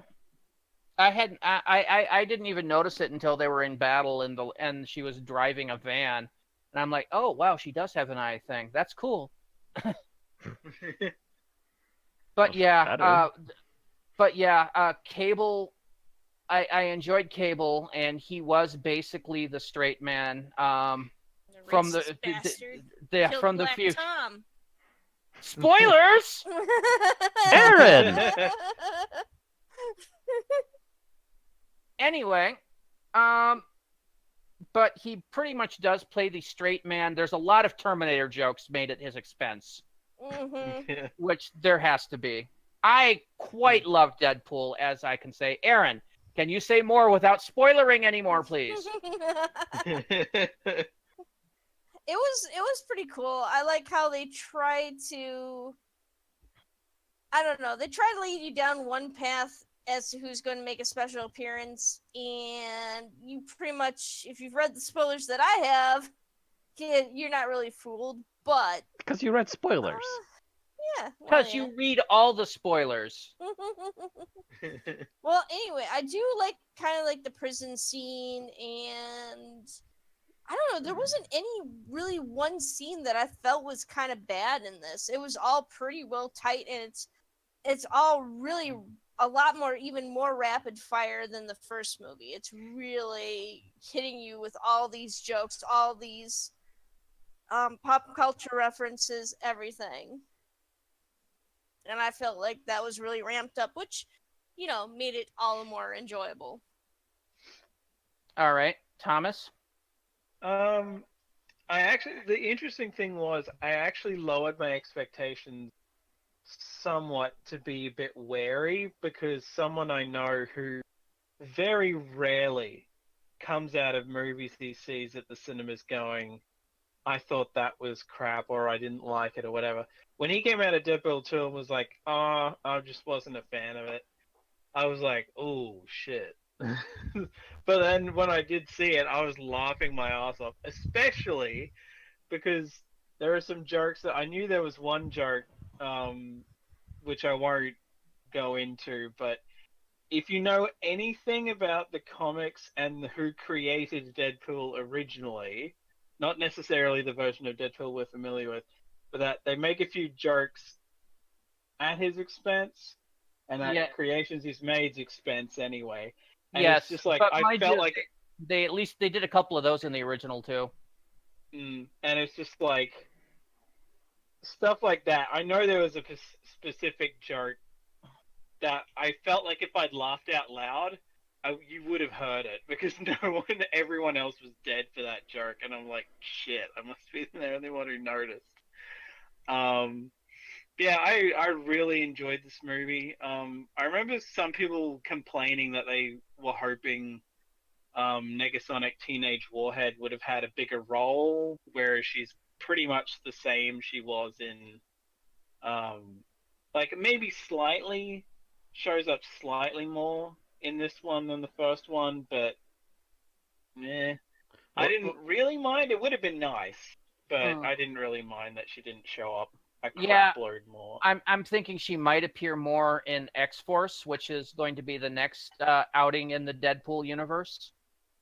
I didn't even notice it until they were in battle and she was driving a van, and I'm like, oh wow, she does have an eye thing. That's cool. But yeah, Cable. I enjoyed Cable, and he was basically the straight man from the future. Spoilers, Aaron. Anyway, but he pretty much does play the straight man. There's a lot of Terminator jokes made at his expense, which there has to be. I quite love Deadpool, as I can say. Aaron, can you say more without spoilering anymore, please? It was pretty cool. I like how they tried to, I don't know, they try to lead you down one path as to who's going to make a special appearance, and you pretty much, if you've read the spoilers that I have, you're not really fooled, but... Because you read spoilers. Yeah. Because you read all the spoilers. Well, anyway, I do like kind of like the prison scene, and I don't know, there wasn't any really one scene that I felt was kind of bad in this. It was all pretty well tight, and it's all really a lot more, even more rapid fire than the first movie. It's really hitting you with all these jokes, all these pop culture references, everything. And I felt like that was really ramped up, which, you know, made it all the more enjoyable. All right, Thomas? The interesting thing was, I actually lowered my expectations somewhat to be a bit wary, because someone I know who very rarely comes out of movies he sees at the cinemas going, I thought that was crap, or I didn't like it, or whatever. When he came out of Deadpool 2 and was like, oh, I just wasn't a fan of it, I was like, oh, shit. But then when I did see it, I was laughing my ass off, especially because there are some jokes that I knew there was one joke, which I won't go into, but if you know anything about the comics and who created Deadpool originally, not necessarily the version of Deadpool we're familiar with, but that they make a few jokes at his expense and at creations he's made's expense anyway. And yes, it's just like, I felt like They did a couple of those in the original too. And it's just like stuff like that. I know there was a specific joke that I felt like if I'd laughed out loud, you would have heard it because everyone else was dead for that joke, and I'm like, shit, I must be the only one who noticed. Yeah, I really enjoyed this movie. I remember some people complaining that they were hoping Negasonic Teenage Warhead would have had a bigger role, whereas she's pretty much the same she was in, like maybe slightly, shows up slightly more in this one than the first one, but I didn't really mind. It would have been nice, but I didn't really mind that she didn't show up a crapload more. I'm thinking she might appear more in X-Force, which is going to be the next outing in the Deadpool universe.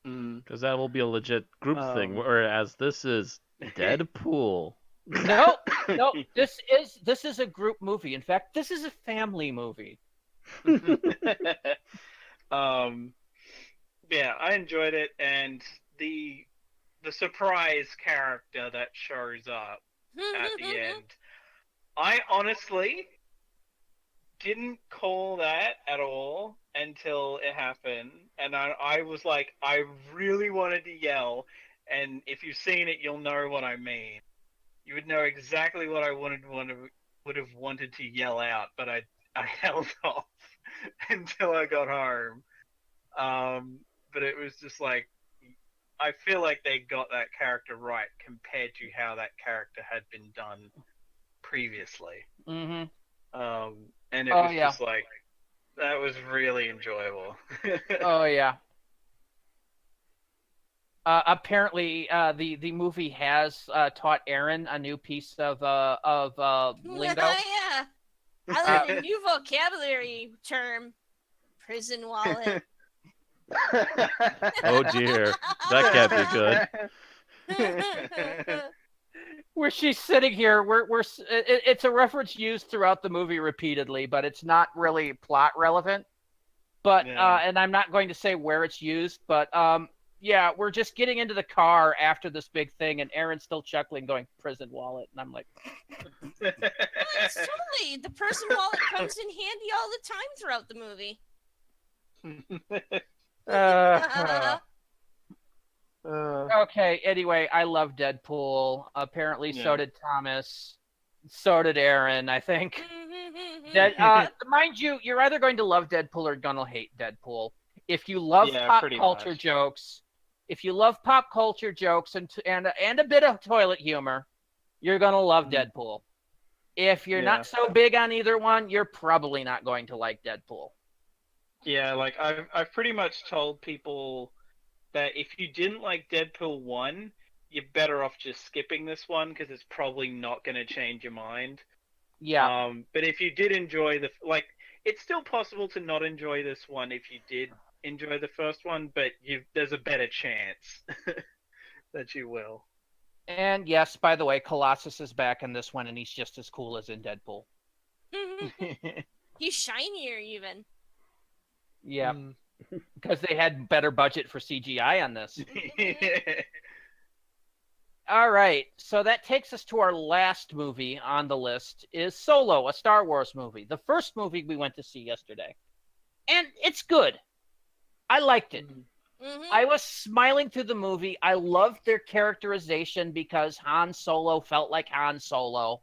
Because that will be a legit group thing, whereas this is Deadpool. No, this is a group movie. In fact, this is a family movie. Yeah, I enjoyed it, and the surprise character that shows up at the end, I honestly didn't call that at all until it happened, and I was like, I really wanted to yell, and if you've seen it, you'll know what I mean. You would know exactly what I would have wanted to yell out, but I held off until I got home. But it was just like, I feel like they got that character right compared to how that character had been done previously. Mm-hmm. And it was just like, that was really enjoyable. Oh yeah. Apparently, the movie has taught Aaron a new piece of lingo. Yeah. I learned a new vocabulary term. Prison wallet. Oh dear, that can't be good. Where she's sitting here, it's a reference used throughout the movie repeatedly, but it's not really plot relevant. But and I'm not going to say where it's used, but yeah, we're just getting into the car after this big thing, and Aaron's still chuckling, going, "Prison wallet," and I'm like, well, it's totally the prison wallet comes in handy all the time throughout the movie. Okay, anyway, I love Deadpool. Apparently, so did Thomas. So did Aaron, I think. Mind you, you're either going to love Deadpool or gonna hate Deadpool. If you love pop culture jokes, and a bit of toilet humor, you're gonna love Deadpool. If you're not so big on either one, you're probably not going to like Deadpool. Yeah, like I've pretty much told people that if you didn't like Deadpool 1, you're better off just skipping this one because it's probably not going to change your mind. Yeah. But if you did enjoy it's still possible to not enjoy this one if you did enjoy the first one, but there's a better chance that you will. And yes, by the way, Colossus is back in this one, and he's just as cool as in Deadpool. He's shinier even. Yeah, because they had better budget for CGI on this. All right, so that takes us to our last movie on the list is Solo, a Star Wars movie. The first movie we went to see yesterday. And it's good. I liked it. I was smiling through the movie. I loved their characterization because Han Solo felt like Han Solo.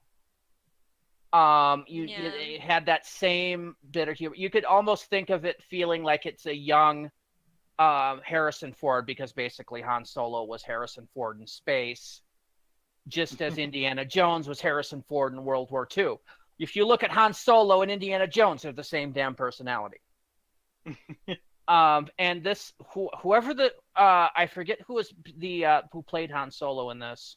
It had that same bit of humor. You could almost think of it feeling like it's a young Harrison Ford, because basically Han Solo was Harrison Ford in space, just as Indiana Jones was Harrison Ford in World War II. If you look at Han Solo and Indiana Jones, they're the same damn personality. And this, whoever I forget who was who played Han Solo in this.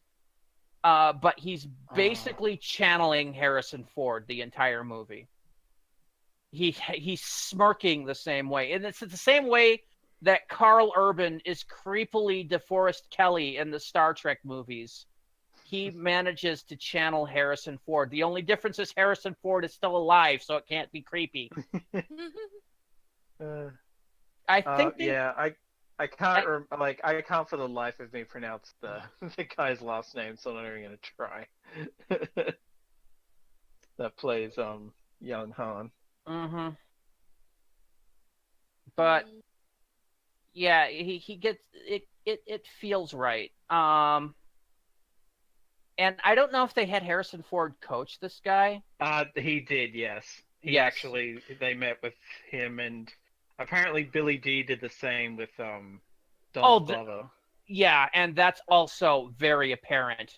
But he's basically channeling Harrison Ford the entire movie. He's smirking the same way. And it's the same way that Carl Urban is creepily DeForest Kelley in the Star Trek movies. He manages to channel Harrison Ford. The only difference is Harrison Ford is still alive, so it can't be creepy. I think I can't I can't for the life of me pronounce the guy's last name, so I'm not even gonna try. That plays young Han. Mm-hmm. But yeah, he gets it. It feels right. And I don't know if they had Harrison Ford coach this guy. He did, yes. Yes. They met with him, and apparently Billy D did the same with Oh, Donald Glover. Yeah, and that's also very apparent.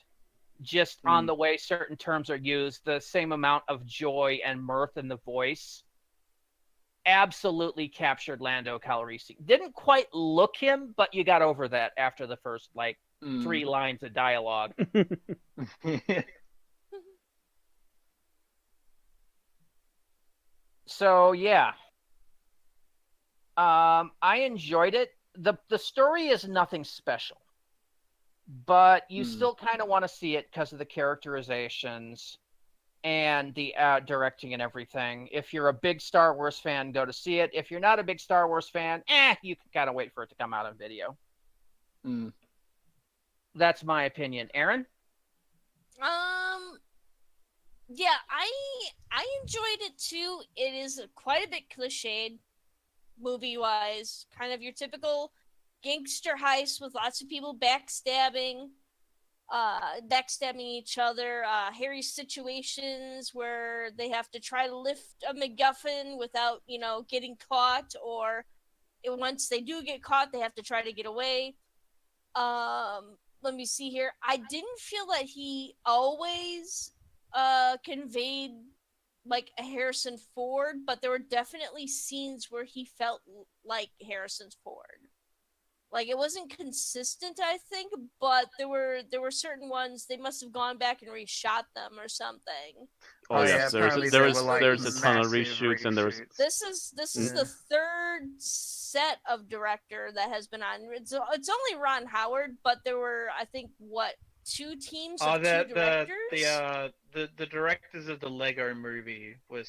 Just on the way certain terms are used, the same amount of joy and mirth in the voice absolutely captured Lando Calrissian. Didn't quite look him, but you got over that after the first 3 lines of dialogue. So yeah, I enjoyed it. The story is nothing special, but you still kind of want to see it because of the characterizations and the directing and everything. If you're a big Star Wars fan, go to see it. If you're not a big Star Wars fan, you can kind of wait for it to come out on video. That's my opinion. Aaron? Yeah, I enjoyed it too. It is quite a bit cliched, movie-wise. Kind of your typical gangster heist with lots of people backstabbing each other, hairy situations where they have to try to lift a MacGuffin without, getting caught, or once they do get caught, they have to try to get away. Let me see here. I didn't feel that he always conveyed like a Harrison Ford, but there were definitely scenes where he felt like Harrison Ford. Like, it wasn't consistent, I think, but there were certain ones, they must have gone back and reshot them or something. Oh yes, there's a ton of reshoots, and there was. This is the third set of director that has been on. It's only Ron Howard, but there were, I think, 2 teams of 2 directors. The directors of the Lego movie were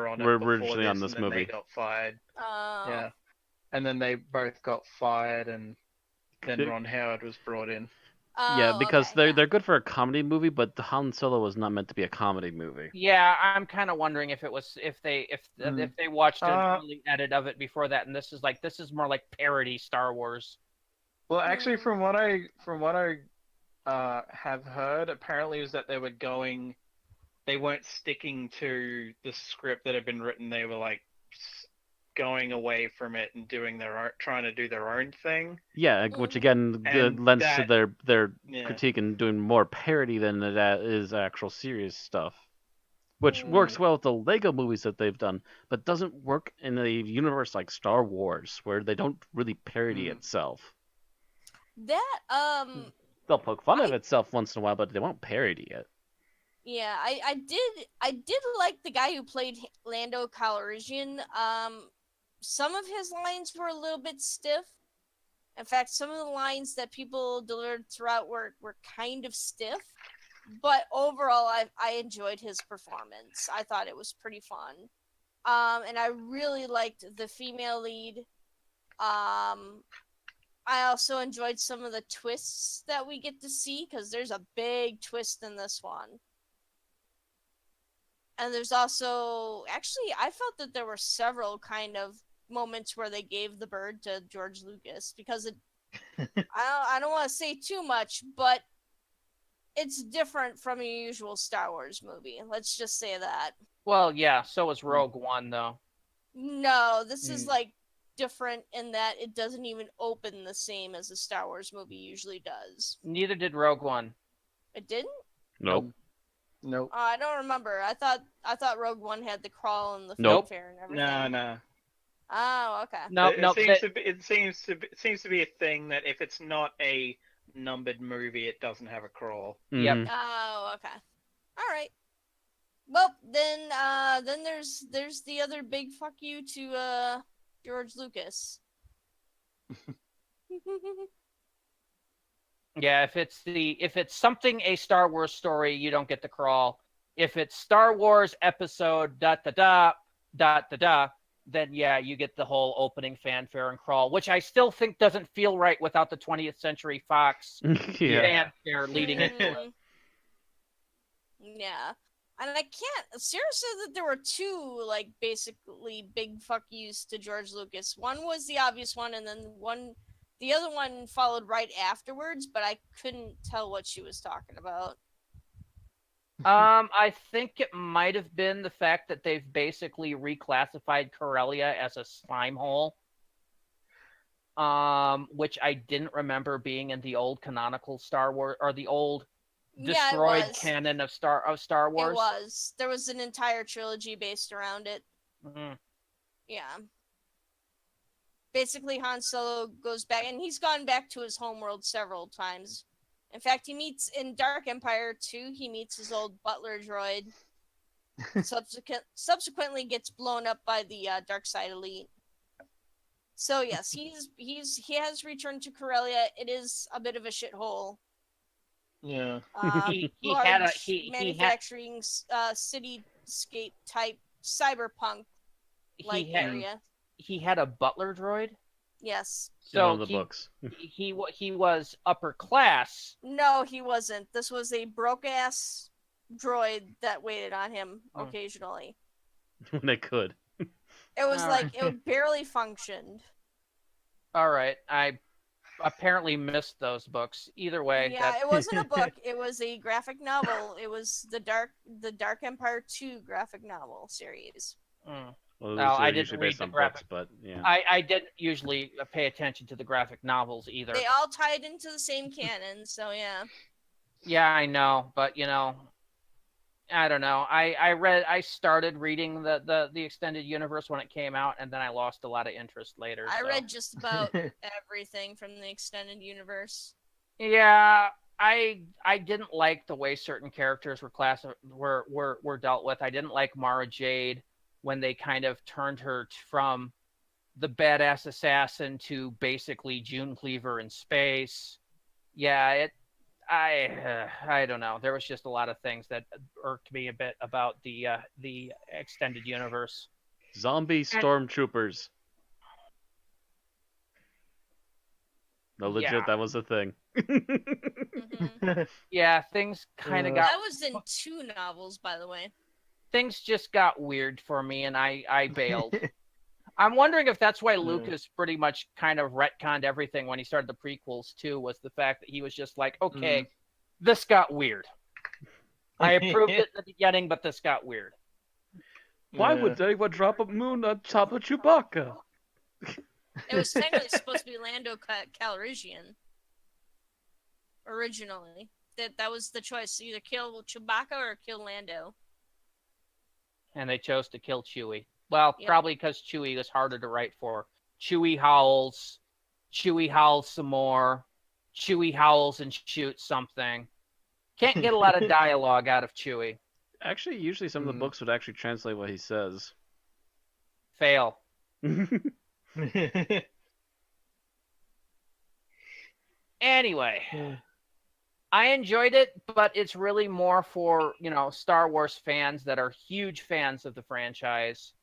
on it originally before on this and movie. They got fired. Yeah. And then they both got fired, and then Ron Howard was brought in. Yeah, because they're good for a comedy movie, but Han Solo was not meant to be a comedy movie. Yeah, I'm kind of wondering if they watched an early edit of it before that, and this is more like parody Star Wars. Well, actually, from what I have heard, apparently is that they weren't sticking to the script that had been written. They were going away from it and trying to do their own thing. Yeah, which again lends to their critique and doing more parody than it is actual serious stuff, which works well with the Lego movies that they've done, but doesn't work in a universe like Star Wars where they don't really parody itself. They'll poke fun of itself once in a while, but they won't parody it. Yeah, I did like the guy who played Lando Calrissian. Some of his lines were a little bit stiff. In fact, some of the lines that people delivered throughout were kind of stiff. But overall, I enjoyed his performance. I thought it was pretty fun. And I really liked the female lead. I also enjoyed some of the twists that we get to see, because there's a big twist in this one. And there's also, actually, I felt that there were several kind of moments where they gave the bird to George Lucas, because I don't want to say too much, but it's different from a usual Star Wars movie. Let's just say that. Well, yeah, so was Rogue One, though. No, this is different in that it doesn't even open the same as a Star Wars movie usually does. Neither did Rogue One. It didn't? Nope. Nope. I don't remember. I thought Rogue One had the crawl and the fanfare and everything. No. Oh, okay. It seems to be a thing that if it's not a numbered movie, it doesn't have a crawl. Yep. Oh, okay. All right. Well, then there's the other big fuck you to George Lucas. Yeah, if it's something a Star Wars story, you don't get the crawl. If it's Star Wars episode ... then yeah, you get the whole opening fanfare and crawl, which I still think doesn't feel right without the 20th Century Fox Yeah. fanfare leading into it. Mhm. Yeah. And I can't. Sarah said that there were two, like, basically big fuck yous to George Lucas. One was the obvious one, and then the other one followed right afterwards, but I couldn't tell what she was talking about. I think it might have been the fact that they've basically reclassified Corellia as a slime hole. Which I didn't remember being in the old canonical Star Wars, or the old destroyed canon of Star Wars. It was. There was an entire trilogy based around it. Mm-hmm. Yeah. Basically, Han Solo goes back, and he's gone back to his homeworld several times. In fact, he meets in Dark Empire 2, he meets his old butler droid. Subsequently gets blown up by the Dark Side Elite. So yes, he has returned to Corellia. It is a bit of a shithole. Yeah. He Large had manufacturing cityscape type cyberpunk like area. He had a butler droid. Yes. In one So of the books. he was upper class. No, he wasn't. This was a broke ass droid that waited on him occasionally. When they could. It was like it barely functioned. All right, I apparently missed those books. Either way, Yeah, it wasn't a book. It was a graphic novel. It was the Dark Empire 2 graphic novel series. Well, No, I they're didn't usually read based the on graphic. books, but yeah. I didn't usually pay attention to the graphic novels either. They all tied into the same canon, so yeah. Yeah, I know, but I don't know. I started reading the extended universe when it came out, and then I lost a lot of interest later. I read just about everything from the extended universe. Yeah, I didn't like the way certain characters were dealt with. I didn't like Mara Jade when they kind of turned her from the badass assassin to basically June Cleaver in space. Yeah, I don't know. There was just a lot of things that irked me a bit about the extended universe. Zombie stormtroopers. No, legit, Yeah. that was a thing. Yeah, things kind of got. That was in 2 novels, by the way. Things just got weird for me, and I bailed. I'm wondering if that's why Lucas pretty much kind of retconned everything when he started the prequels too, was the fact that he was just like, okay, this got weird. I approved it in the beginning, but this got weird. Why would anyone drop a moon on top of Chewbacca? It was technically supposed to be Lando Calrissian. Originally. That was the choice. Either kill Chewbacca or kill Lando. And they chose to kill Chewie. Well, probably because Chewie was harder to write for. Chewie howls some more, Chewie howls and shoots something. Can't get a lot of dialogue out of Chewie. Actually, usually some of the books would actually translate what he says. Fail. Anyway, I enjoyed it, but it's really more for, Star Wars fans that are huge fans of the franchise.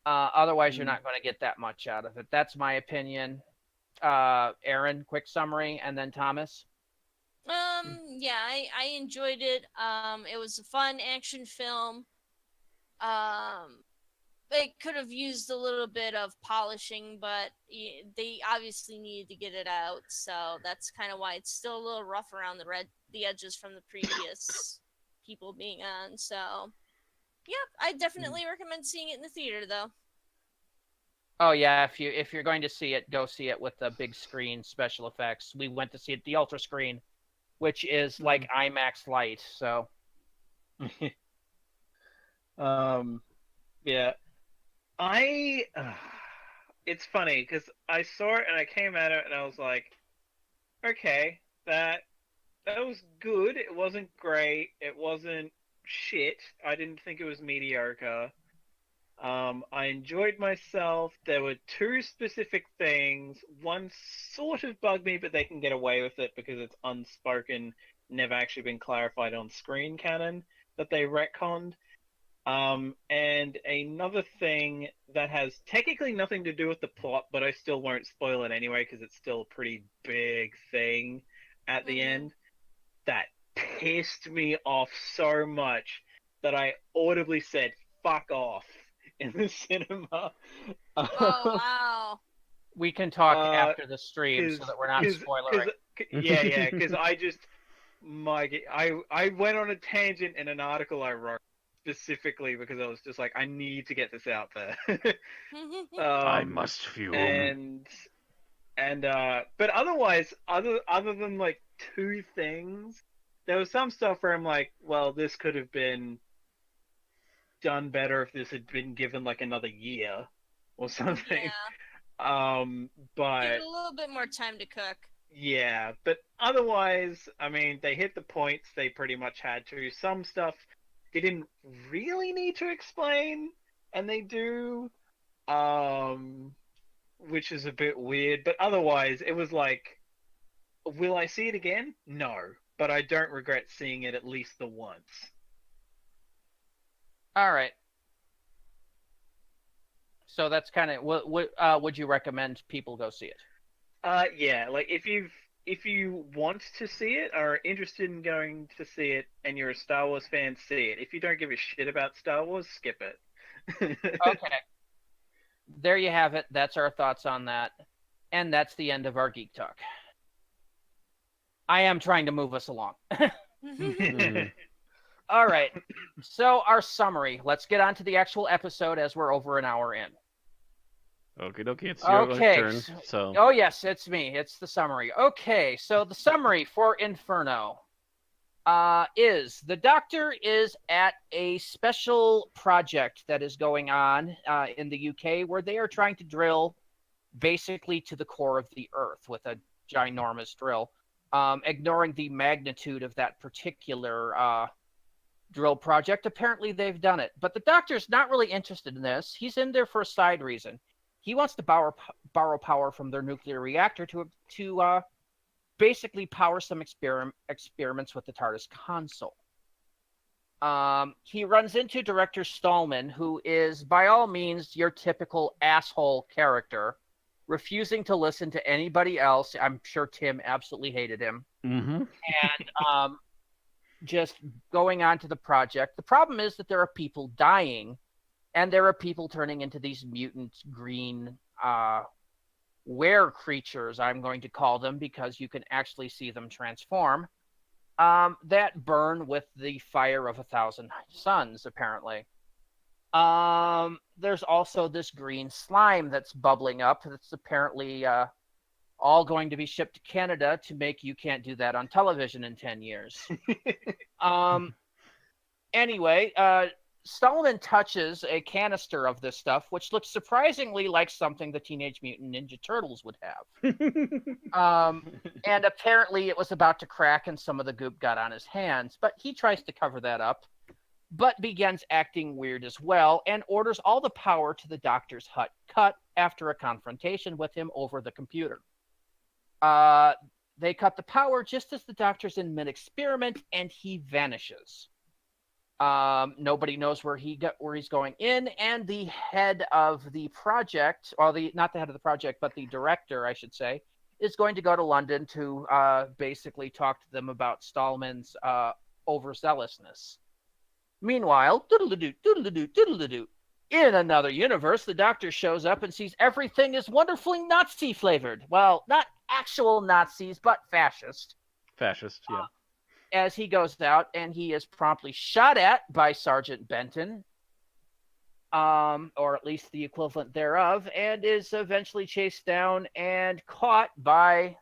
Otherwise, you're not going to get that much out of it. That's my opinion. Aaron, quick summary, and then Thomas. Yeah, I enjoyed it. It was a fun action film. They could have used a little bit of polishing, but they obviously needed to get it out, so that's kind of why it's still a little rough around the edges from the previous people being on. So, yeah, I definitely recommend seeing it in the theater, though. Oh yeah, if you're going to see it, go see it with the big screen special effects. We went to see it the Ultra Screen, which is like IMAX light. So, yeah. It's funny because I saw it and I came at it and I was like, okay, that was good. It wasn't great. It wasn't shit. I didn't think it was mediocre. I enjoyed myself. There were 2 specific things. One sort of bugged me, but they can get away with it because it's unspoken, never actually been clarified on screen canon that they retconned. And another thing that has technically nothing to do with the plot, but I still won't spoil it anyway because it's still a pretty big thing at the end, that pissed me off so much that I audibly said, "Fuck off," in the cinema. Oh, wow. We can talk after the stream so that we're not spoilering. Yeah, because I went on a tangent in an article I wrote specifically because I was just like, I need to get this out there. I must fume. But otherwise, other than like two things, there was some stuff where I'm like, well, this could have been done better if this had been given like another year or something. Yeah. But give it a little bit more time to cook. Yeah, but otherwise, I mean, they hit the points they pretty much had to. Some stuff they didn't really need to explain, and they do, which is a bit weird. But otherwise, it was like, will I see it again? No, but I don't regret seeing it at least the once. All right. So that's kind of what would you recommend people go see it? Yeah, like if you want to see it or are interested in going to see it and you're a Star Wars fan, see it. If you don't give a shit about Star Wars, skip it. Okay. There you have it. That's our thoughts on that. And that's the end of our Geek Talk. I am trying to move us along. All right. So our summary. Let's get on to the actual episode as we're over an hour in. Okay, it's your turn. So. Oh, yes, it's me. It's the summary. Okay, so the summary for Inferno is the Doctor is at a special project that is going on in the UK where they are trying to drill basically to the core of the Earth with a ginormous drill, ignoring the magnitude of that particular drill project. Apparently, they've done it. But the Doctor's not really interested in this. He's in there for a side reason. He wants to borrow power from their nuclear reactor to basically power some experiments with the TARDIS console. He runs into Director Stallman, who is, by all means, your typical asshole character, refusing to listen to anybody else. I'm sure Tim absolutely hated him. Mm-hmm. And just going on to the project. The problem is that there are people dying, and there are people turning into these mutant green were creatures, I'm going to call them, because you can actually see them transform, that burn with the fire of 1,000 suns, apparently. There's also this green slime that's bubbling up that's apparently all going to be shipped to Canada to make You Can't Do That on Television in 10 years. Anyway, Stallman touches a canister of this stuff, which looks surprisingly like something the Teenage Mutant Ninja Turtles would have. And apparently it was about to crack and some of the goop got on his hands, but he tries to cover that up, but begins acting weird as well and orders all the power to the Doctor's hut cut after a confrontation with him over the computer. They cut the power just as the Doctor's in mid-experiment and he vanishes. Nobody knows where he's going in, and the head of the project, or not the head of the project, but the director, I should say, is going to go to London to basically talk to them about Stallman's overzealousness. Meanwhile, doodle-a-doo, in another universe, the Doctor shows up and sees everything is wonderfully Nazi-flavored. Well, not actual Nazis, but fascist. Fascist, yeah. As he goes out, and he is promptly shot at by Sergeant Benton, or at least the equivalent thereof, and is eventually chased down and caught by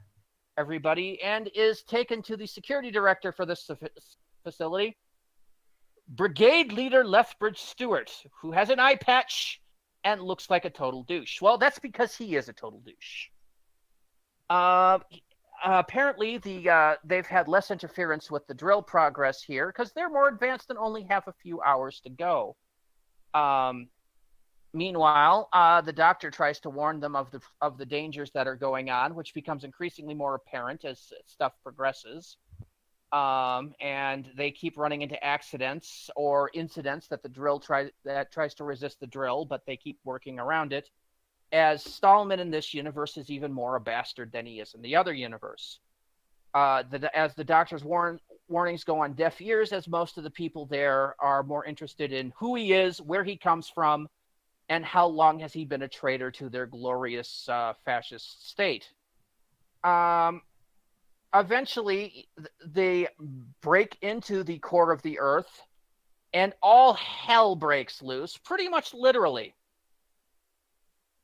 everybody, and is taken to the security director for this facility, Brigade Leader Lethbridge Stewart, who has an eye patch and looks like a total douche. Well, that's because he is a total douche. Apparently, they've had less interference with the drill progress here because they're more advanced and only have a few hours to go. Meanwhile, the Doctor tries to warn them of the dangers that are going on, which becomes increasingly more apparent as stuff progresses. and they keep running into accidents or incidents that the drill tries to resist the drill, but they keep working around it. As Stallman in this universe is even more a bastard than he is in the other universe. As the Doctor's warnings go on deaf ears, as most of the people there are more interested in who he is, where he comes from, and how long has he been a traitor to their glorious fascist state. Eventually, they break into the core of the Earth, and all hell breaks loose, pretty much literally.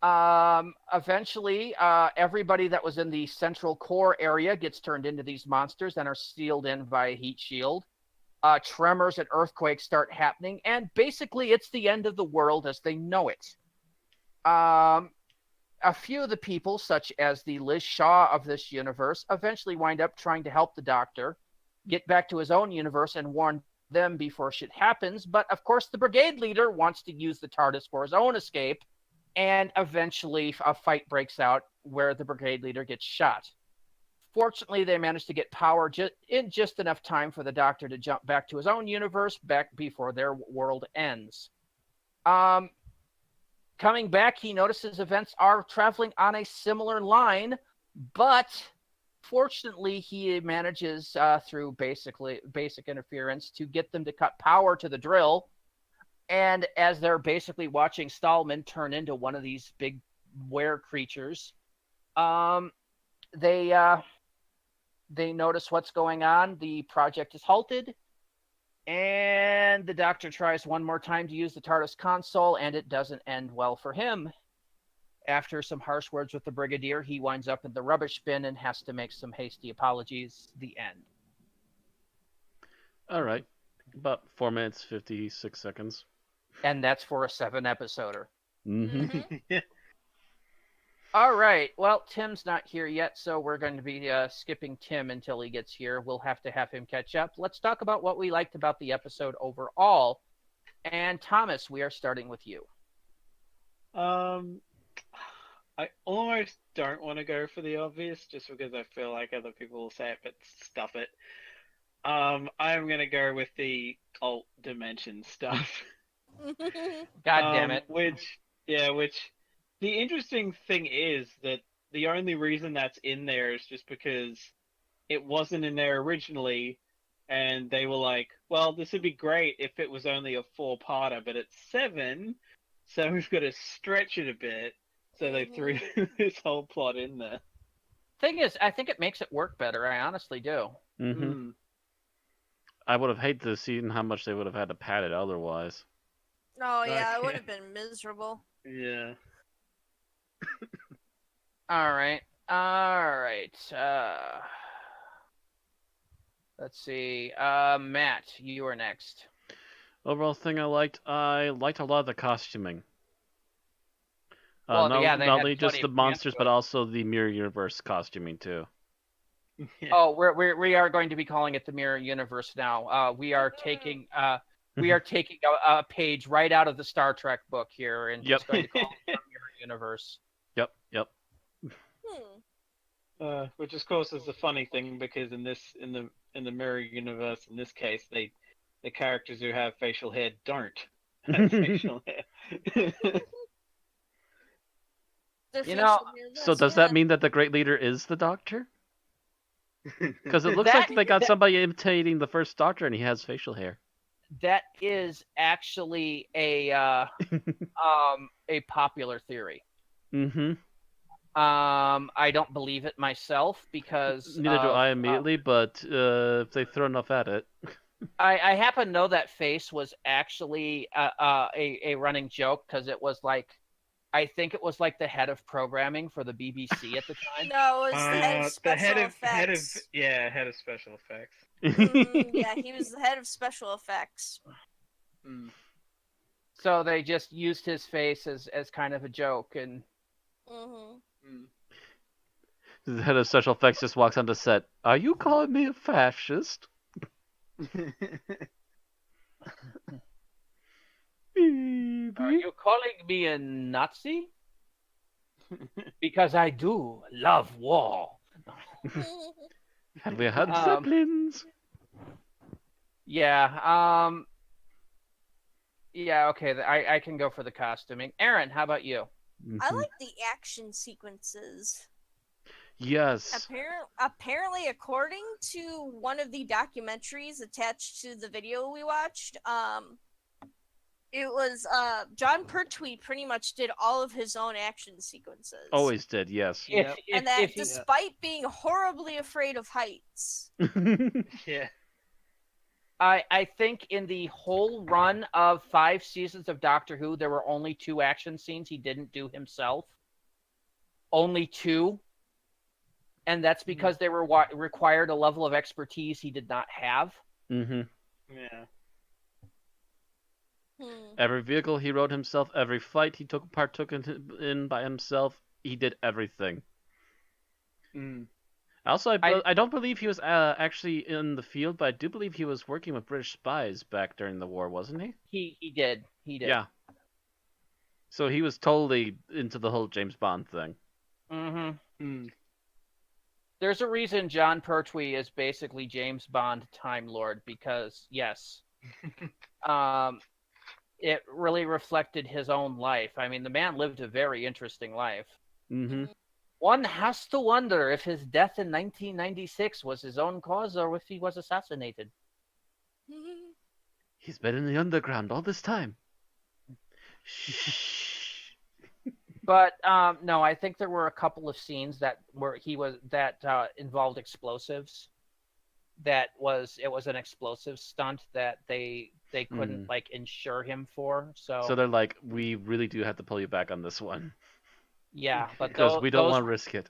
Eventually, everybody that was in the central core area gets turned into these monsters and are sealed in by a heat shield. Tremors and earthquakes start happening, and basically it's the end of the world as they know it. A few of the people, such as the Liz Shaw of this universe, eventually wind up trying to help the Doctor get back to his own universe and warn them before shit happens. But of course, the brigade leader wants to use the TARDIS for his own escape, and eventually a fight breaks out where the brigade leader gets shot. Fortunately, they manage to get power in just enough time for the Doctor to jump back to his own universe back before their world ends. Coming back, he notices events are traveling on a similar line, but fortunately, he manages through basic interference to get them to cut power to the drill. And as they're basically watching Stallman turn into one of these big were creatures, they notice what's going on. The project is halted, and the Doctor tries one more time to use the TARDIS console, and it doesn't end well for him. After some harsh words with the Brigadier, he winds up in the rubbish bin and has to make some hasty apologies. The end. All right. About 4 minutes, 56 seconds. And that's for a 7-episoder. Mm-hmm. All right. Well, Tim's not here yet, so we're going to be skipping Tim until he gets here. We'll have to have him catch up. Let's talk about what we liked about the episode overall. And Thomas, we are starting with you. I almost don't want to go for the obvious, just because I feel like other people will say it, but stuff it. I'm going to go with the alt dimension stuff. God damn it. Which the interesting thing is that the only reason that's in there is just because it wasn't in there originally, and they were like, well, this would be great if it was only a 4-parter, but it's 7, so we've got to stretch it a bit. So they threw this whole plot in there. Thing is, I think it makes it work better. I honestly do. Mm-hmm. I would have hated to see how much they would have had to pad it otherwise. Oh, yeah, it would have been miserable. Yeah. All right. Let's see. Matt, you are next. Overall thing I liked a lot of the costuming. Well, not only just the monsters, but also the Mirror Universe costuming too. Yeah. Oh, we are going to be calling it the Mirror Universe now. We are taking a page right out of the Star Trek book here, and just going to call it the Mirror Universe. Yep. Which of course is the funny thing, because in the Mirror Universe, in this case, the characters who have facial hair don't have facial hair. So does that mean that the Great Leader is the Doctor? Because it looks like they got somebody imitating the first Doctor, and he has facial hair. That is actually a popular theory. Mm-hmm. I don't believe it myself because neither do I immediately, but if they throw enough at it. I happen to know that face was actually a running joke, because it was like, I think it was like the head of programming for the BBC at the time. No, it was the head of special effects. Head of special effects. Yeah, he was the head of special effects. So they just used his face as kind of a joke, and the head of special effects just walks onto set. Are you calling me a fascist? Are you calling me a Nazi? Because I do love war. Have we had zeppelins? Yeah. Yeah. Okay. I can go for the costuming. Aaron, how about you? I like the action sequences. Yes. Apparently, according to one of the documentaries attached to the video we watched, it was John Pertwee pretty much did all of his own action sequences. Always did, yes. And that despite being horribly afraid of heights. Yeah. I think in the whole run of 5 seasons of Doctor Who, there were only 2 action scenes he didn't do himself. Only 2. And that's because they were required a level of expertise he did not have. Mm-hmm. Yeah. Every vehicle he rode himself, every fight he partook in by himself, he did everything. Also, I don't believe he was actually in the field, but I do believe he was working with British spies back during the war, wasn't he? He did. He did. Yeah. So he was totally into the whole James Bond thing. Mm-hmm. There's a reason John Pertwee is basically James Bond Time Lord, because, yes, it really reflected his own life. I mean, the man lived a very interesting life. Mm-hmm. One has to wonder if his death in 1996 was his own cause or if he was assassinated. He's been in the underground all this time. Shh. But no, I think there were a couple of scenes that involved explosives. It was an explosive stunt that they couldn't insure him for. So they're like, we really do have to pull you back on this one. Yeah, but because we don't want to risk it.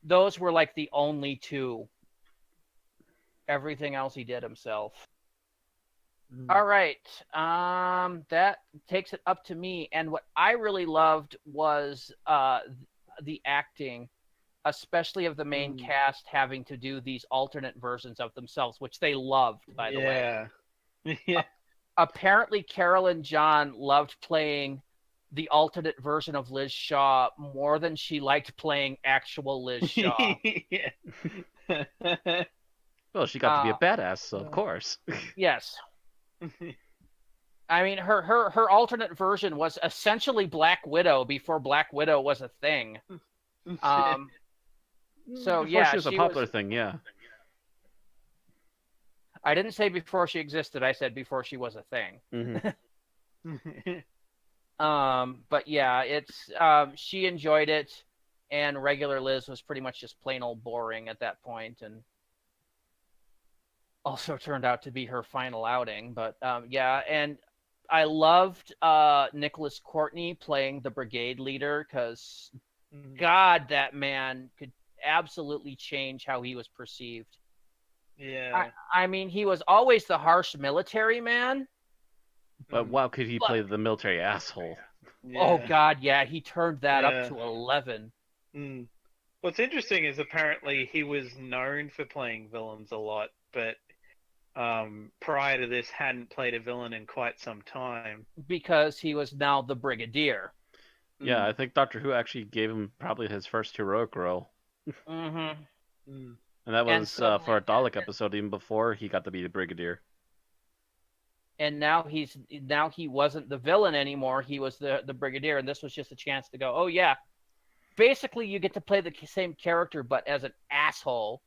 Those were like the only 2. Everything else he did himself. All right. That takes it up to me. And what I really loved was the acting, especially of the main cast having to do these alternate versions of themselves, which they loved, by the way. Yeah. Apparently, Carol and John loved playing the alternate version of Liz Shaw more than she liked playing actual Liz Shaw. Well, she got to be a badass, so of course. Yes. I mean, her alternate version was essentially Black Widow before Black Widow was a thing. So before she was a popular thing, yeah. I didn't say before she existed. I said before she was a thing. Mm-hmm. But yeah, it's she enjoyed it, and regular Liz was pretty much just plain old boring at that point, and also turned out to be her final outing. But yeah, and I loved Nicholas Courtney playing the brigade leader, because God, that man could absolutely change how he was perceived. Yeah. I mean, he was always the harsh military man. But wow, could he play the military asshole? Yeah. Oh God, yeah, he turned that up to 11. What's interesting is apparently he was known for playing villains a lot, but prior to this hadn't played a villain in quite some time. Because he was now the Brigadier. Yeah, I think Doctor Who actually gave him probably his first heroic role. And that was for a Dalek episode, even before he got to be the Brigadier. And now he wasn't the villain anymore. He was the Brigadier, and this was just a chance to go, oh yeah, basically you get to play the same character but as an asshole.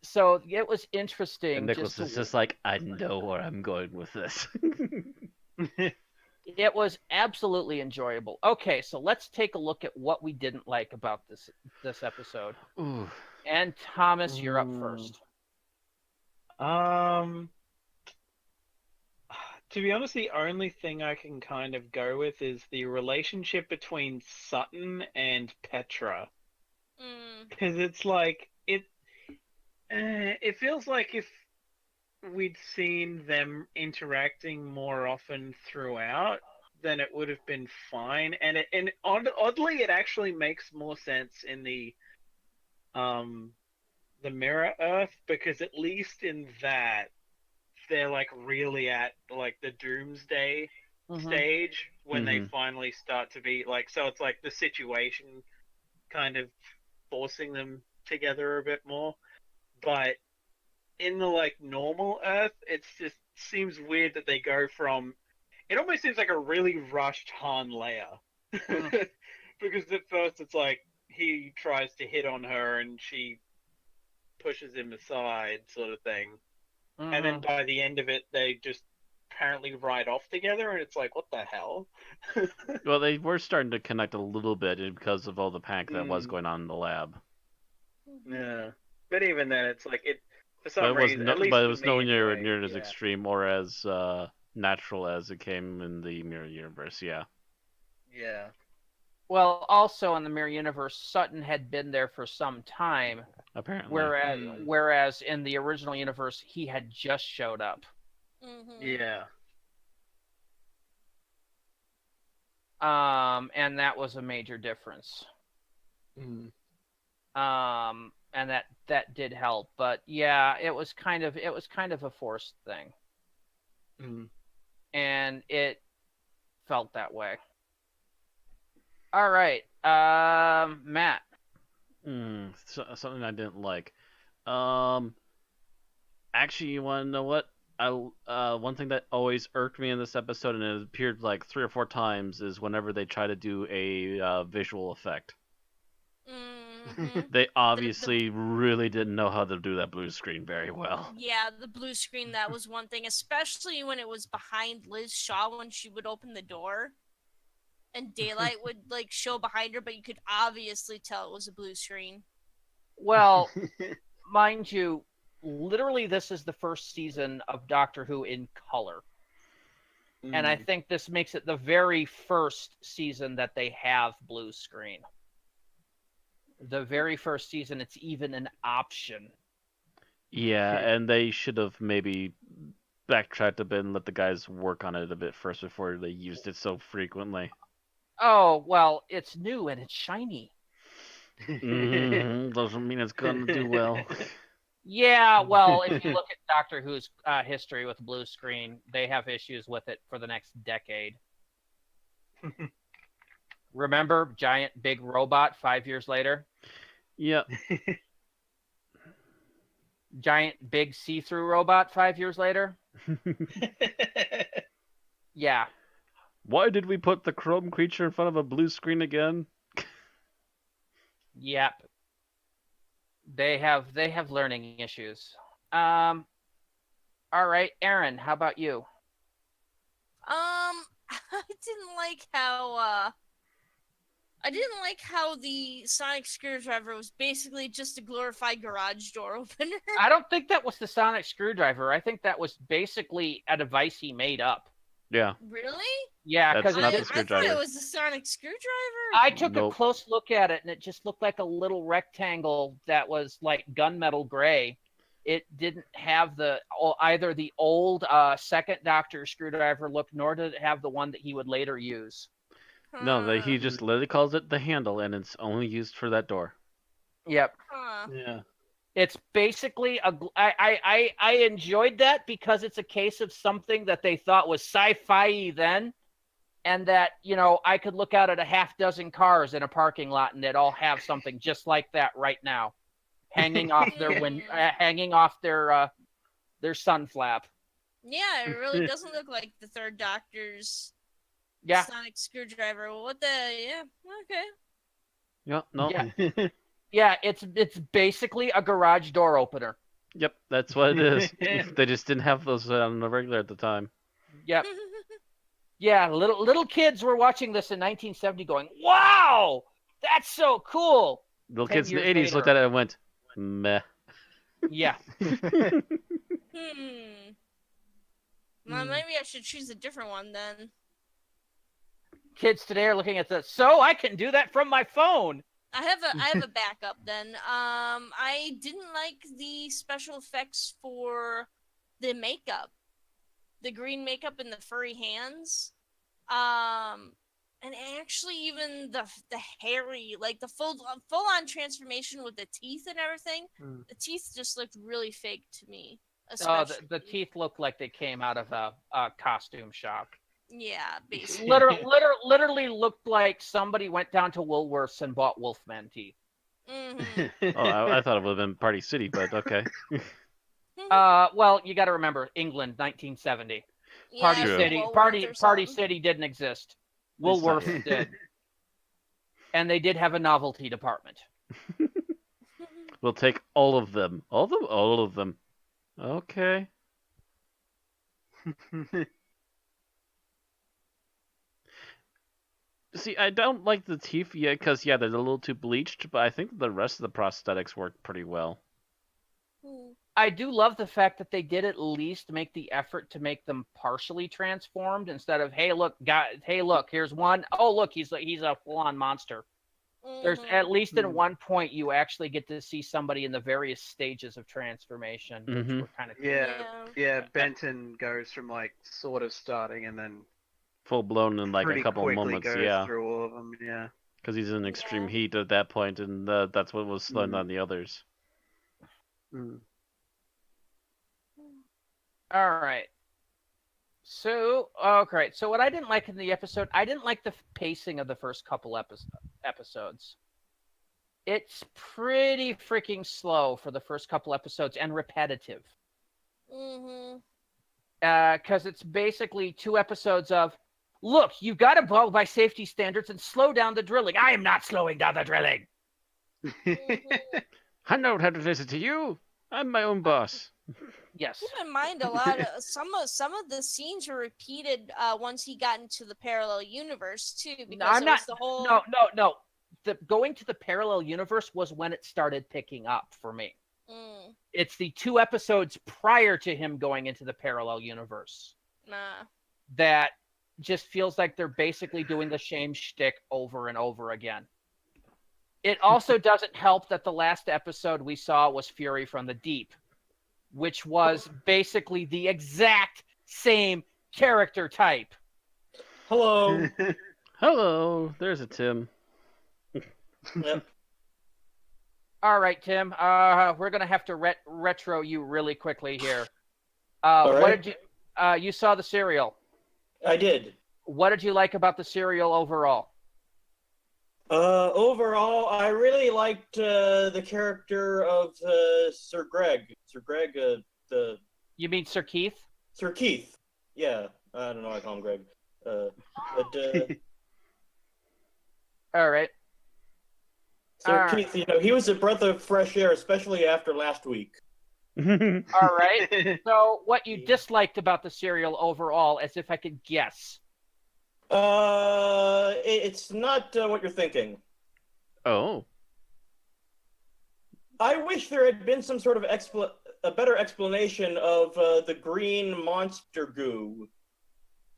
So it was interesting. And Nicholas is just like, I know where I'm going with this. It was absolutely enjoyable. Okay, so let's take a look at what we didn't like about this episode. Ooh. And Thomas, you're up first. To be honest, the only thing I can kind of go with is the relationship between Sutton and Petra. Because it's like, it feels like if we'd seen them interacting more often throughout, then it would have been fine. And oddly, it actually makes more sense in the Mirror Earth, because at least in that, they're like really at like the doomsday stage when they finally start to be like, so it's like the situation kind of forcing them together a bit more. But in the like normal Earth, it's just seems weird that they go from. It almost seems like a really rushed Han Leia, because at first it's like he tries to hit on her and she pushes him aside, sort of thing, and then by the end of it, they just apparently ride off together, and it's like, what the hell? Well, they were starting to connect a little bit because of all the panic that was Mm. going on in the lab. Yeah, but even then, it's like it for But some it was reason. no, At least but it for was me nowhere anyway, near as yeah. extreme or as natural as it came in the Mirror Universe. Yeah. Yeah. Well, also in the Mirror Universe, Sutton had been there for some time, Apparently. whereas in the original universe, he had just showed up. Yeah. And that was a major difference. Mm. And that did help, but yeah, it was kind of a forced thing, and it felt that way. All right, Matt. Something I didn't like. Actually, you want to know what? One thing that always irked me in this episode, and it appeared like 3 or 4 times, is whenever they try to do a visual effect. They obviously really didn't know how to do that blue screen very well. Yeah, the blue screen, that was one thing, especially when it was behind Liz Shaw when she would open the door. And daylight would like show behind her, but you could obviously tell it was a blue screen. Well, mind you, literally this is the first season of Doctor Who in color. And I think this makes it the very first season that they have blue screen. The very first season, it's even an option. Yeah, and they should have maybe backtracked a bit and let the guys work on it a bit first before they used it so frequently. Oh, well, it's new and it's shiny. Doesn't mean it's gonna do well. Yeah, well, if you look at Doctor Who's history with blue screen, they have issues with it for the next decade. Remember giant big robot 5 years later? Yep. Giant big see-through robot 5 years later? Yeah. Why did we put the chrome creature in front of a blue screen again? Yep. They have learning issues. All right, Aaron, how about you? I didn't like how the sonic screwdriver was basically just a glorified garage door opener. I don't think that was the sonic screwdriver. I think that was basically a device he made up. Yeah. Really? Yeah, because That's not the I thought screwdriver. it was the sonic screwdriver. I took Nope. a close look at it, and it just looked like a little rectangle that was like gunmetal gray. It didn't have either the old second Doctor screwdriver look, nor did it have the one that he would later use. No, he just literally calls it the handle, and it's only used for that door. Yep. Yeah. It's basically I enjoyed that because it's a case of something that they thought was sci-fi then, and that, you know, I could look out at a half dozen cars in a parking lot and they'd all have something just like that right now, hanging off their sun flap. Yeah, it really doesn't look like the third Doctor's sonic screwdriver. What the? Yeah, okay. Yeah, no. Yeah. Yeah, it's basically a garage door opener. Yep, that's what it is. They just didn't have those on the regular at the time. Yep. Yeah, little kids were watching this in 1970 going, "Wow, that's so cool." Little kids in the 80s looked at it and went, meh. Yeah. Well, maybe I should choose a different one then. Kids today are looking at this. So I can do that from my phone. I have a backup then. I didn't like the special effects for the makeup, the green makeup and the furry hands, and actually even the hairy, like the full on transformation with the teeth and everything. The teeth just looked really fake to me. Especially. The teeth looked like they came out of a costume shop. Yeah, basically. Literally looked like somebody went down to Woolworths and bought Wolfman teeth. Mm-hmm. Oh, I thought it would have been Party City, but okay. Well, you got to remember England, 1970. Yeah, Party True. City, Woolworth or Party something. City didn't exist. It's not- Woolworth did, and they did have a novelty department. We'll take all of them. All of them? All of them. Okay. See, I don't like the teeth yet because, yeah, they're a little too bleached, but I think the rest of the prosthetics work pretty well. I do love the fact that they did at least make the effort to make them partially transformed instead of, hey, look, here's one. Oh, look, he's a full-on monster. There's at least at one point you actually get to see somebody in the various stages of transformation, which were kind of cool. Yeah. Benton goes from like sort of starting and then Full blown in like pretty a couple of quickly moments, goes yeah. through all of them. Yeah. Because he's in extreme heat at that point, and that's what was slowing down the others. Mm. All right. So, okay. So what I didn't like in the episode, I didn't like the pacing of the first couple episodes. It's pretty freaking slow for the first couple episodes and repetitive. Because it's basically 2 episodes of, look, you've got to abide by safety standards and slow down the drilling. I am not slowing down the drilling. I don't have to listen to you. I'm my own boss. Yes. Keep in mind, a lot of some of the scenes were repeated once he got into the parallel universe too. Because I'm it was not. the whole. No. The going to the parallel universe was when it started picking up for me. It's the 2 episodes prior to him going into the parallel universe that just feels like they're basically doing the same shtick over and over again. It also doesn't help that the last episode we saw was Fury from the Deep, which was basically the exact same character type. Hello. Hello, there's a Tim. Yep. All right, Tim. We're gonna have to retro you really quickly here. All What right. did you? You saw the serial. I did. What did you like about the serial overall? Overall, I really liked the character of Sir Greg. Sir Greg, You mean Sir Keith? Sir Keith. Yeah, I don't know. I call him Greg. All right. Sir Keith, he was a breath of fresh air, especially after last week. All right. So, what you disliked about the serial overall, as if I could guess? It's not what you're thinking. Oh. I wish there had been some sort of a better explanation of the green monster goo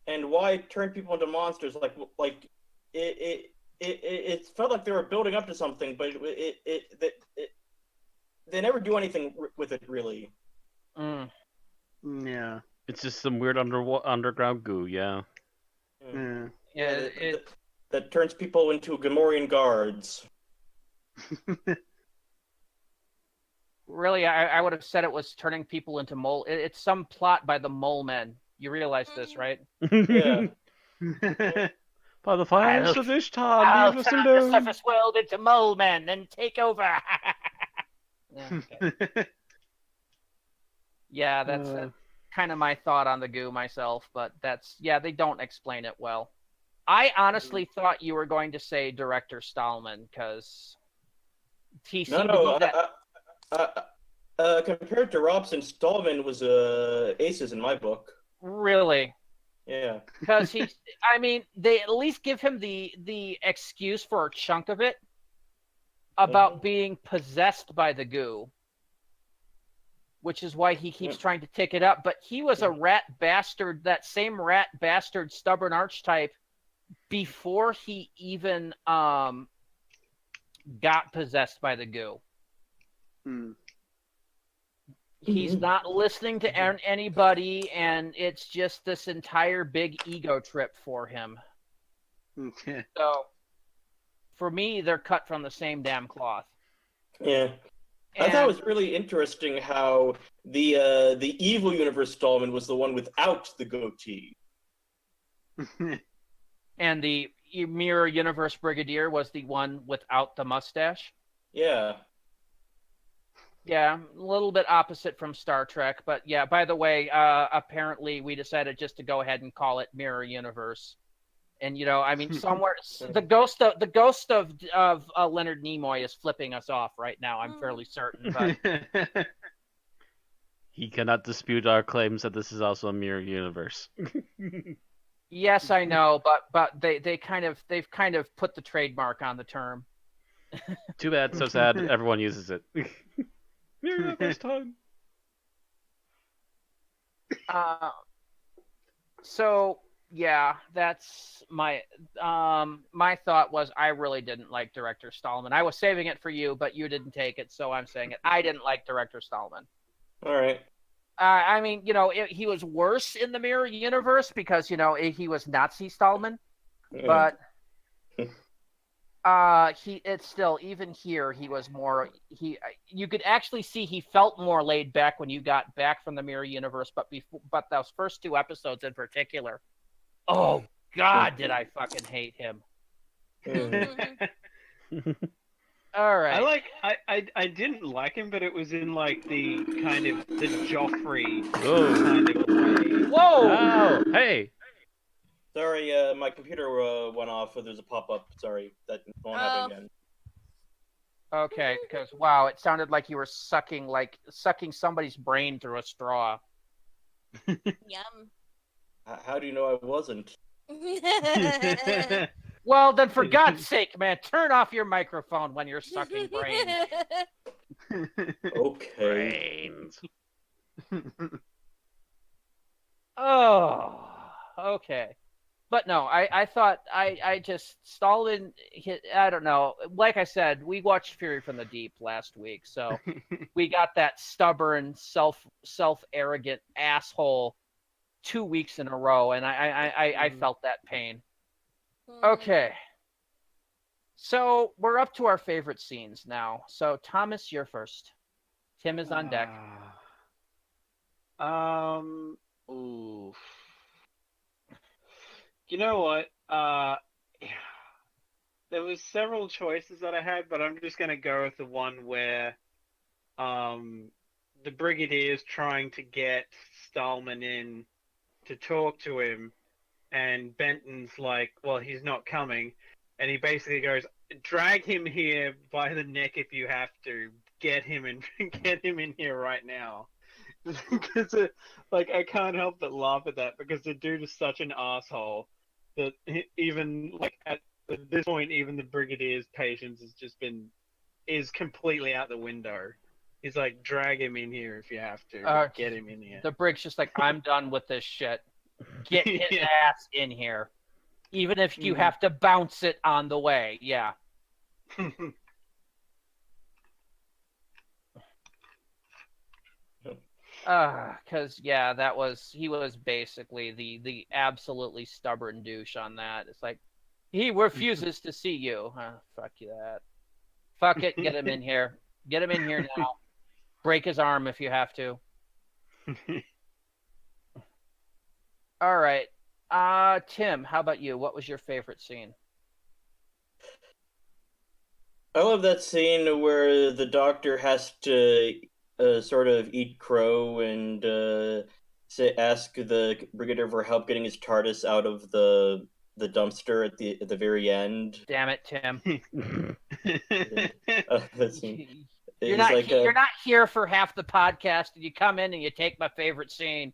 and why it turned people into monsters. Like it felt like they were building up to something, but they never do anything with it really. Yeah. It's just some weird underground goo, yeah. Yeah. That turns people into Gamorrean guards. Really, I would have said it was turning people into mole. It's some plot by the mole men. You realize this, right? Yeah. By the fires of Ishtar, I'll leave us turn the alone. surface world into mole men and take over. Yeah, that's kind of my thought on the goo myself, but they don't explain it well. I honestly thought you were going to say director Stallman, because he seemed to be that... compared to Robson, Stallman was aces in my book. Really? Yeah. Because they at least give him the excuse for a chunk of it about being possessed by the goo, which is why he keeps trying to tick it up. But he was a rat bastard, that same rat bastard, stubborn archetype, before he even got possessed by the goo. He's not listening to anybody, and it's just this entire big ego trip for him. Okay. So, for me, they're cut from the same damn cloth. Yeah. I thought it was really interesting how the evil universe Stallman was the one without the goatee. And the Mirror Universe Brigadier was the one without the mustache. Yeah. Yeah, a little bit opposite from Star Trek, but yeah. By the way, apparently we decided just to go ahead and call it Mirror Universe. And I mean, somewhere the ghost of Leonard Nimoy is flipping us off right now. I'm fairly certain, but He cannot dispute our claims that this is also a mirror universe. yes, I know, but they've kind of put the trademark on the term. Too bad, so sad. Everyone uses it. Mirror universe time. So yeah, that's my thought was I really didn't like Director Stallman. I was saving it for you, but you didn't take it, so I'm saying it. I didn't like Director Stallman. All right. I mean, he was worse in the Mirror Universe because he was Nazi Stallman, but it's still, even here, he was more, you could actually see he felt more laid back when you got back from the Mirror Universe, but those first 2 episodes in particular, oh God, did I fucking hate him. All right. I didn't like him, but it was in like the kind of the Joffrey Oh. kind of way. Whoa! Oh, hey! Sorry, my computer went off. There's a pop-up. Sorry, that won't happen again. Okay, because wow, it sounded like you were sucking somebody's brain through a straw. Yum. How do you know I wasn't? Well, then for God's sake, man, turn off your microphone when you're sucking brains. Okay. Brains. Oh, okay. But no, I thought I just Stalin hit. I don't know. Like I said, we watched Fury from the Deep last week, so we got that stubborn, self-arrogant asshole 2 weeks in a row, and I felt that pain. Okay. So we're up to our favorite scenes now. So Thomas, you're first. Tim is on deck. Ooh. You know what? There was several choices that I had, but I'm just gonna go with the one where the Brigadier's trying to get Stallman in to talk to him, and Benton's like, well, he's not coming, and he basically goes, drag him here by the neck if you have to, get him in here right now. Because I can't help but laugh at that, because the dude is such an asshole that even at this point, even the Brigadier's patience is completely out the window. He's like, drag him in here if you have to, get him in here. The Brig's just like, I'm done with this shit. Get his ass in here. Even if you have to bounce it on the way. Yeah. Because he was basically the absolutely stubborn douche on that. It's like, he refuses to see you. Fuck you that. Fuck it, get him in here. Get him in here now. Break his arm if you have to. All right. Tim, how about you? What was your favorite scene? I love that scene where the Doctor has to sort of eat crow and ask the Brigadier for help getting his TARDIS out of the dumpster at the very end. Damn it, Tim. You're not here for half the podcast, and you come in and you take my favorite scene.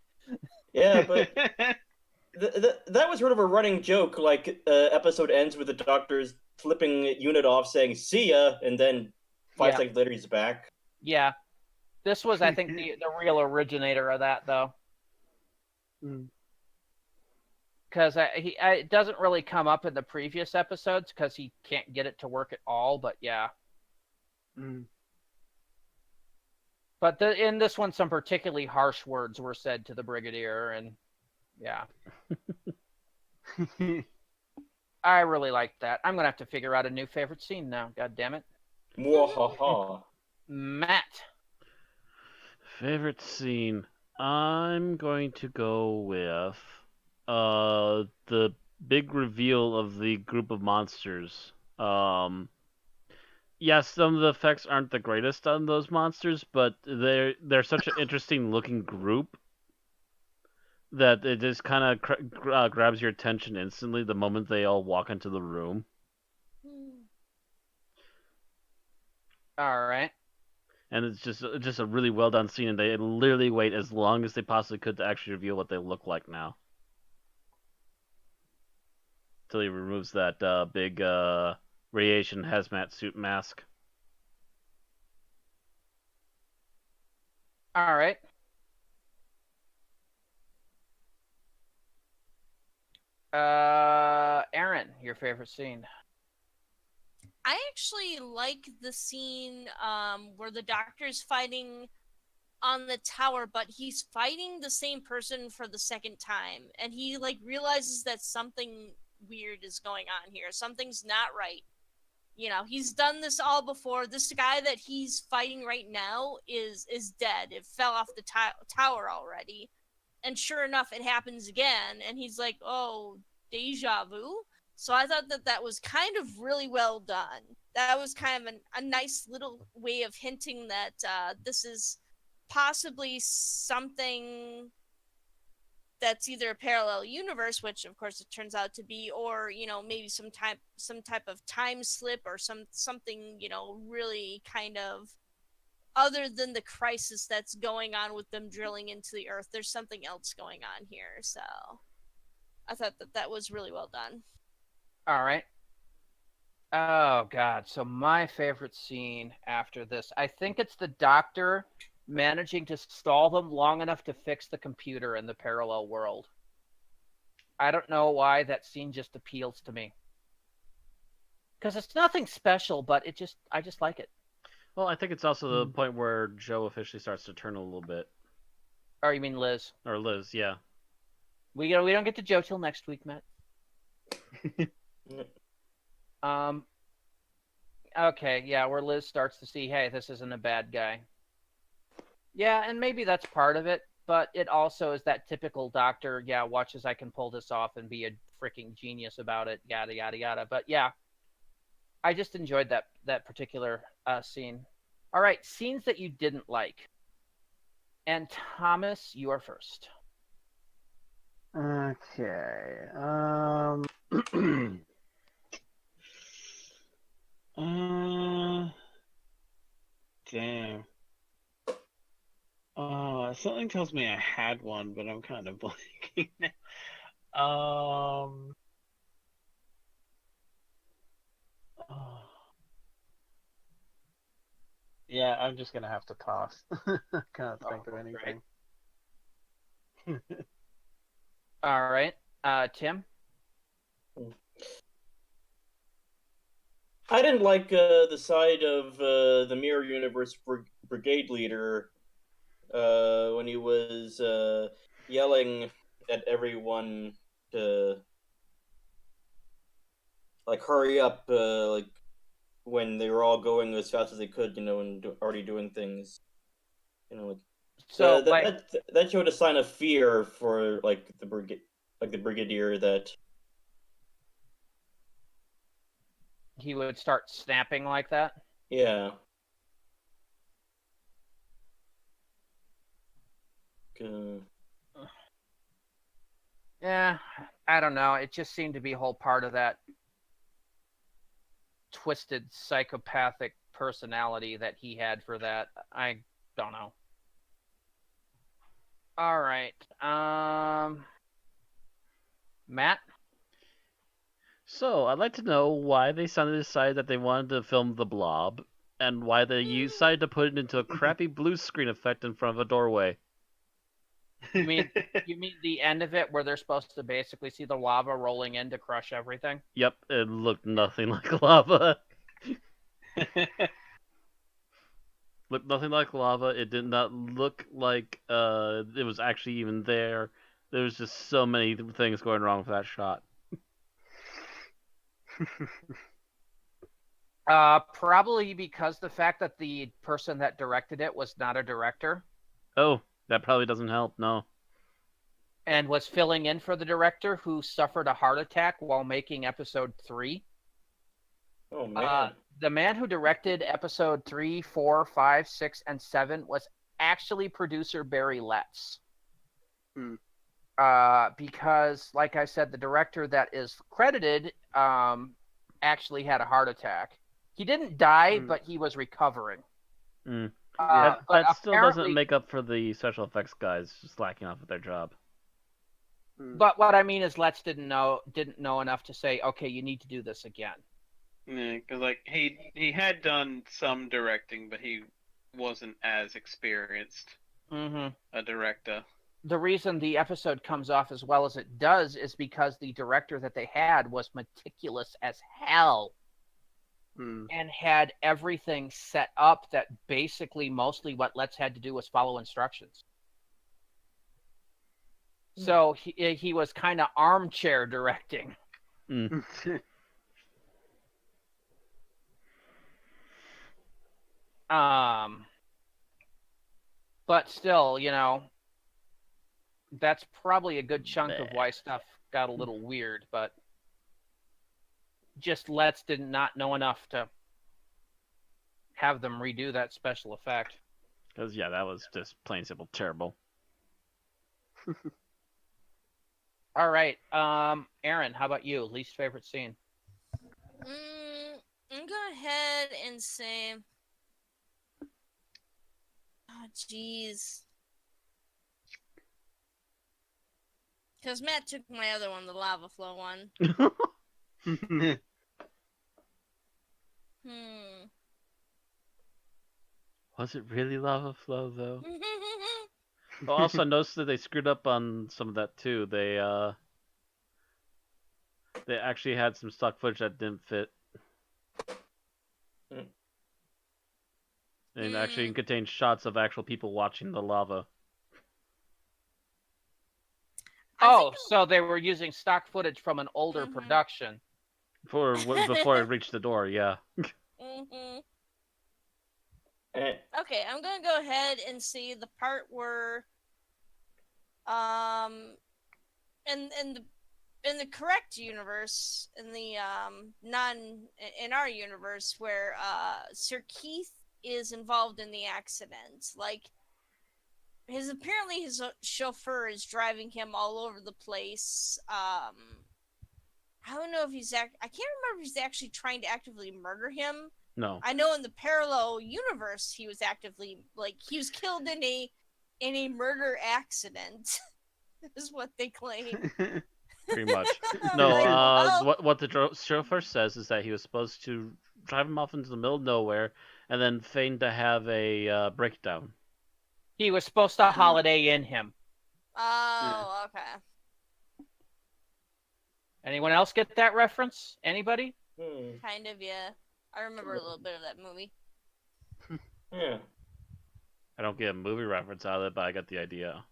Yeah, but that was sort of a running joke. Like, episode ends with the Doctor's flipping Unit off, saying "see ya," and then 5 seconds later he's back. Yeah, this was, I think, the real originator of that, though. Because it doesn't really come up in the previous episodes because he can't get it to work at all. But yeah. But in this one, some particularly harsh words were said to the Brigadier, and yeah. I really liked that. I'm going to have to figure out a new favorite scene now. God damn it. Mwahaha. Matt. Favorite scene. I'm going to go with the big reveal of the group of monsters. yes, some of the effects aren't the greatest on those monsters, but they're such an interesting looking group that it just kind of grabs your attention instantly the moment they all walk into the room. All right. And it's just a really well done scene, and they literally wait as long as they possibly could to actually reveal what they look like now. Until he removes that big radiation hazmat suit mask. All right. Aaron, your favorite scene? I actually like the scene where the doctor's fighting on the tower, but he's fighting the same person for the second time, and he like realizes that something weird is going on here. Something's not right. You know, he's done this all before. This guy that he's fighting right now is dead. It fell off the tower already. And sure enough, it happens again, and he's like, oh, deja vu? So I thought that was kind of really well done. That was kind of a nice little way of hinting that this is possibly something that's either a parallel universe, which of course it turns out to be, or, you know, maybe some type of time slip or something, you know, really kind of other than the crisis that's going on with them drilling into the earth. There's something else going on here. So I thought that was really well done. All right. Oh, God. So my favorite scene after this, I think it's the doctor managing to stall them long enough to fix the computer in the parallel world. I don't know why that scene just appeals to me. Because it's nothing special, but I just like it. Well, I think it's also the point where Joe officially starts to turn a little bit. Or you mean Liz? Or Liz, yeah. We don't get to Joe till next week, Matt. Okay, yeah, where Liz starts to see, hey, this isn't a bad guy. Yeah, and maybe that's part of it, but it also is that typical doctor, yeah, watch as I can pull this off and be a freaking genius about it, yada, yada, yada. But yeah, I just enjoyed that particular scene. All right, scenes that you didn't like. And Thomas, you are first. Okay. Damn. Something tells me I had one, but I'm kind of blanking now. Yeah, I'm just gonna have to pass. Can't think of anything. All right. Tim? I didn't like the side of the Mirror Universe brigade leader when he was yelling at everyone to like hurry up, like when they were all going as fast as they could, you know, and already doing things, you know, like So that showed a sign of fear for like the brigadier that he would start snapping like that? Yeah. Yeah, I don't know. It just seemed to be a whole part of that twisted psychopathic personality that he had for that. I don't know. All right. Matt? So, I'd like to know why they suddenly decided that they wanted to film The Blob, and why they decided to put it into a crappy blue screen effect in front of a doorway. You mean the end of it where they're supposed to basically see the lava rolling in to crush everything? Yep, it looked nothing like lava. Looked nothing like lava. It did not look like it was actually even there. There was just so many things going wrong with that shot. Probably because the fact that the person that directed it was not a director. Oh, that probably doesn't help, no. And was filling in for the director who suffered a heart attack while making episode 3. Oh, man. The man who directed episode 3, 4, 5, 6, and 7 was actually producer Barry Letts. Hmm. Because, like I said, the director that is credited actually had a heart attack. He didn't die, but he was recovering. Mm. But that still doesn't apparently- make up for the special effects guys slacking off at their job. But what I mean is, Letts didn't know enough to say, okay, you need to do this again. Yeah, because like he had done some directing, but he wasn't as experienced a director. The reason the episode comes off as well as it does is because the director that they had was meticulous as hell and had everything set up that basically mostly what Letts had to do was follow instructions. So he was kind of armchair directing. But still, you know, that's probably a good chunk of why stuff got a little weird, but just Letts did not know enough to have them redo that special effect. Because, yeah, that was just plain simple terrible. All right. Aaron, how about you? Least favorite scene? I'm going to go ahead and say... Oh, jeez. Because Matt took my other one, the lava flow one. Was it really lava flow, though? Well, also, I noticed that they screwed up on some of that, too. They actually had some stock footage that didn't fit. And actually contained shots of actual people watching the lava. So they were using stock footage from an older production. Before it reached the door, yeah. Okay, I'm gonna go ahead and see the part where, in the correct universe, in the in our universe, where Sir Keith is involved in the accident, like. Apparently his chauffeur is driving him all over the place. I don't know if I can't remember if he's actually trying to actively murder him. No. I know in the parallel universe he was actively he was killed in a murder accident. Is what they claim. Pretty much. No, what the chauffeur says is that he was supposed to drive him off into the middle of nowhere and then feign to have a breakdown. He was supposed to holiday in him. Oh, okay. Anyone else get that reference? Anybody? Kind of, yeah. I remember a little bit of that movie. Yeah. I don't get a movie reference out of it, but I got the idea.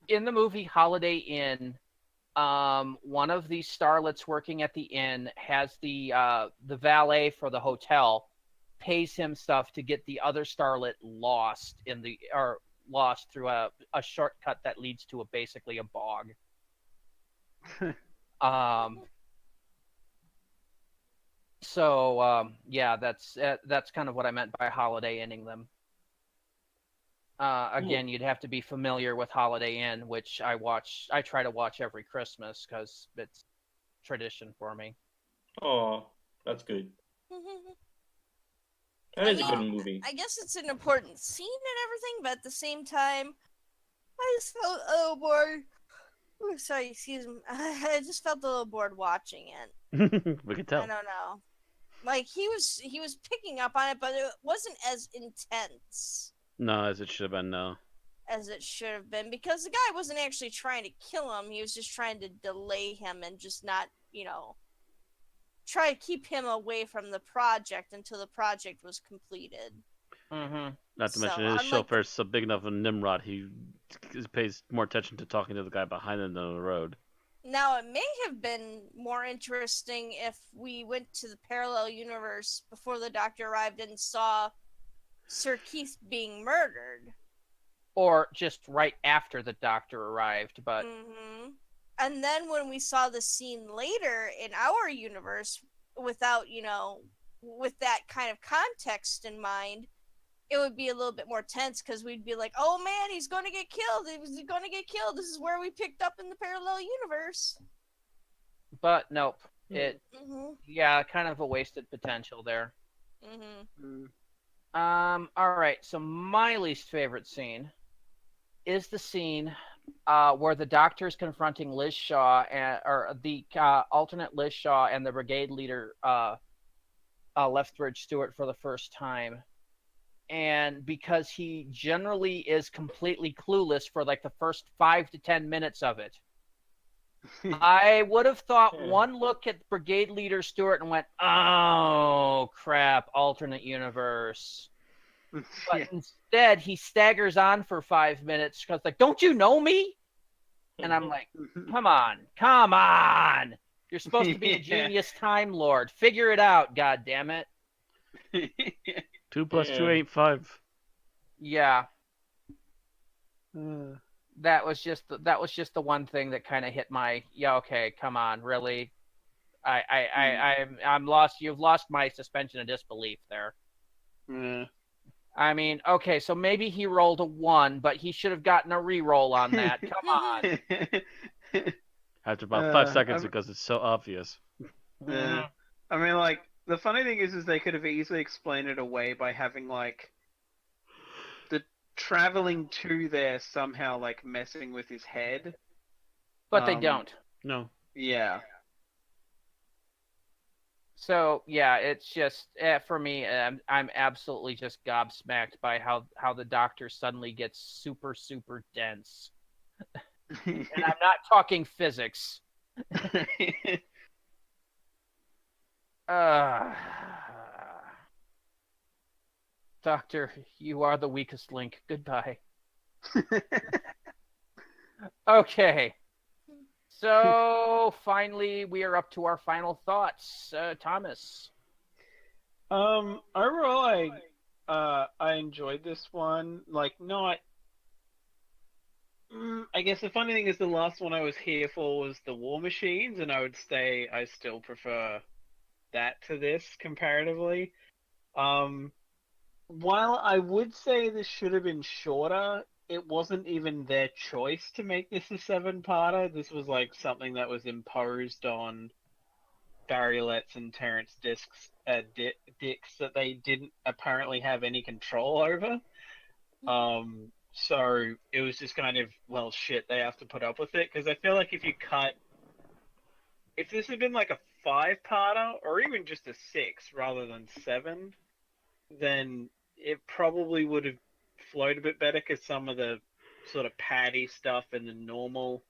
In the movie Holiday Inn, one of the starlets working at the inn has the valet for the hotel pays him stuff to get the other starlet lost through a shortcut that leads to basically a bog. Yeah, that's kind of what I meant by Holiday Inning them. Again, you'd have to be familiar with Holiday Inn, which I try to watch every Christmas because it's tradition for me. Oh, that's good. That is a good movie. I guess it's an important scene and everything, but at the same time, I just felt a little bored. Oh, sorry, excuse me. I just felt a little bored watching it. We could tell. I don't know. Like he was picking up on it, but it wasn't as intense. No, as it should have been. No. As it should have been, because the guy wasn't actually trying to kill him. He was just trying to delay him and just not, try to keep him away from the project until the project was completed. Not to mention his chauffeur's so big enough a Nimrod, he pays more attention to talking to the guy behind him than on the road. Now, it may have been more interesting if we went to the parallel universe before the Doctor arrived and saw Sir Keith being murdered. Or just right after the Doctor arrived, but... And then when we saw the scene later in our universe, without, with that kind of context in mind, it would be a little bit more tense because we'd be like, oh man, he's going to get killed. He's going to get killed. This is where we picked up in the parallel universe. But nope. Mm-hmm. Kind of a wasted potential there. Mm-hmm. All right. So my least favorite scene is the scene where the Doctor is confronting Liz Shaw or the alternate Liz Shaw and the brigade leader Lethbridge Stewart for the first time. And because he generally is completely clueless for like the first 5 to 10 minutes of it, I would have thought one look at Brigade Leader Stewart and went, oh, crap, alternate universe. But instead, he staggers on for 5 minutes because, like, don't you know me? And I'm like, come on. You're supposed to be a genius Time Lord. Figure it out, God damn it. 2 + 2 ain't 5. Yeah. That was just the one thing that kind of hit my okay, come on, really. I'm lost. You've lost my suspension of disbelief there. I mean, okay, so maybe he rolled a 1, but he should have gotten a re-roll on that. Come on. After about 5 seconds, because it's so obvious. I mean, like, the funny thing is they could have easily explained it away by having, like, the traveling to there somehow, like, messing with his head. But they don't. No. Yeah. So, yeah, it's just, for me, I'm absolutely just gobsmacked by how the Doctor suddenly gets super, super dense. And I'm not talking physics. Doctor, you are the weakest link. Goodbye. Okay. So, finally, we are up to our final thoughts. Thomas. Overall, I enjoyed this one. Like, not... I guess the funny thing is the last one I was here for was the War Machines, and I still prefer that to this, comparatively. While I would say this should have been shorter, it wasn't even their choice to make this a 7-parter. This was like something that was imposed on Barry Letts and Terrence Dicks that they didn't apparently have any control over. So it was just kind of, well, shit, they have to put up with it. Because I feel like if this had been like a 5-parter, or even just a 6 rather than 7, then it probably would have flowed a bit better, because some of the sort of patty stuff in the normal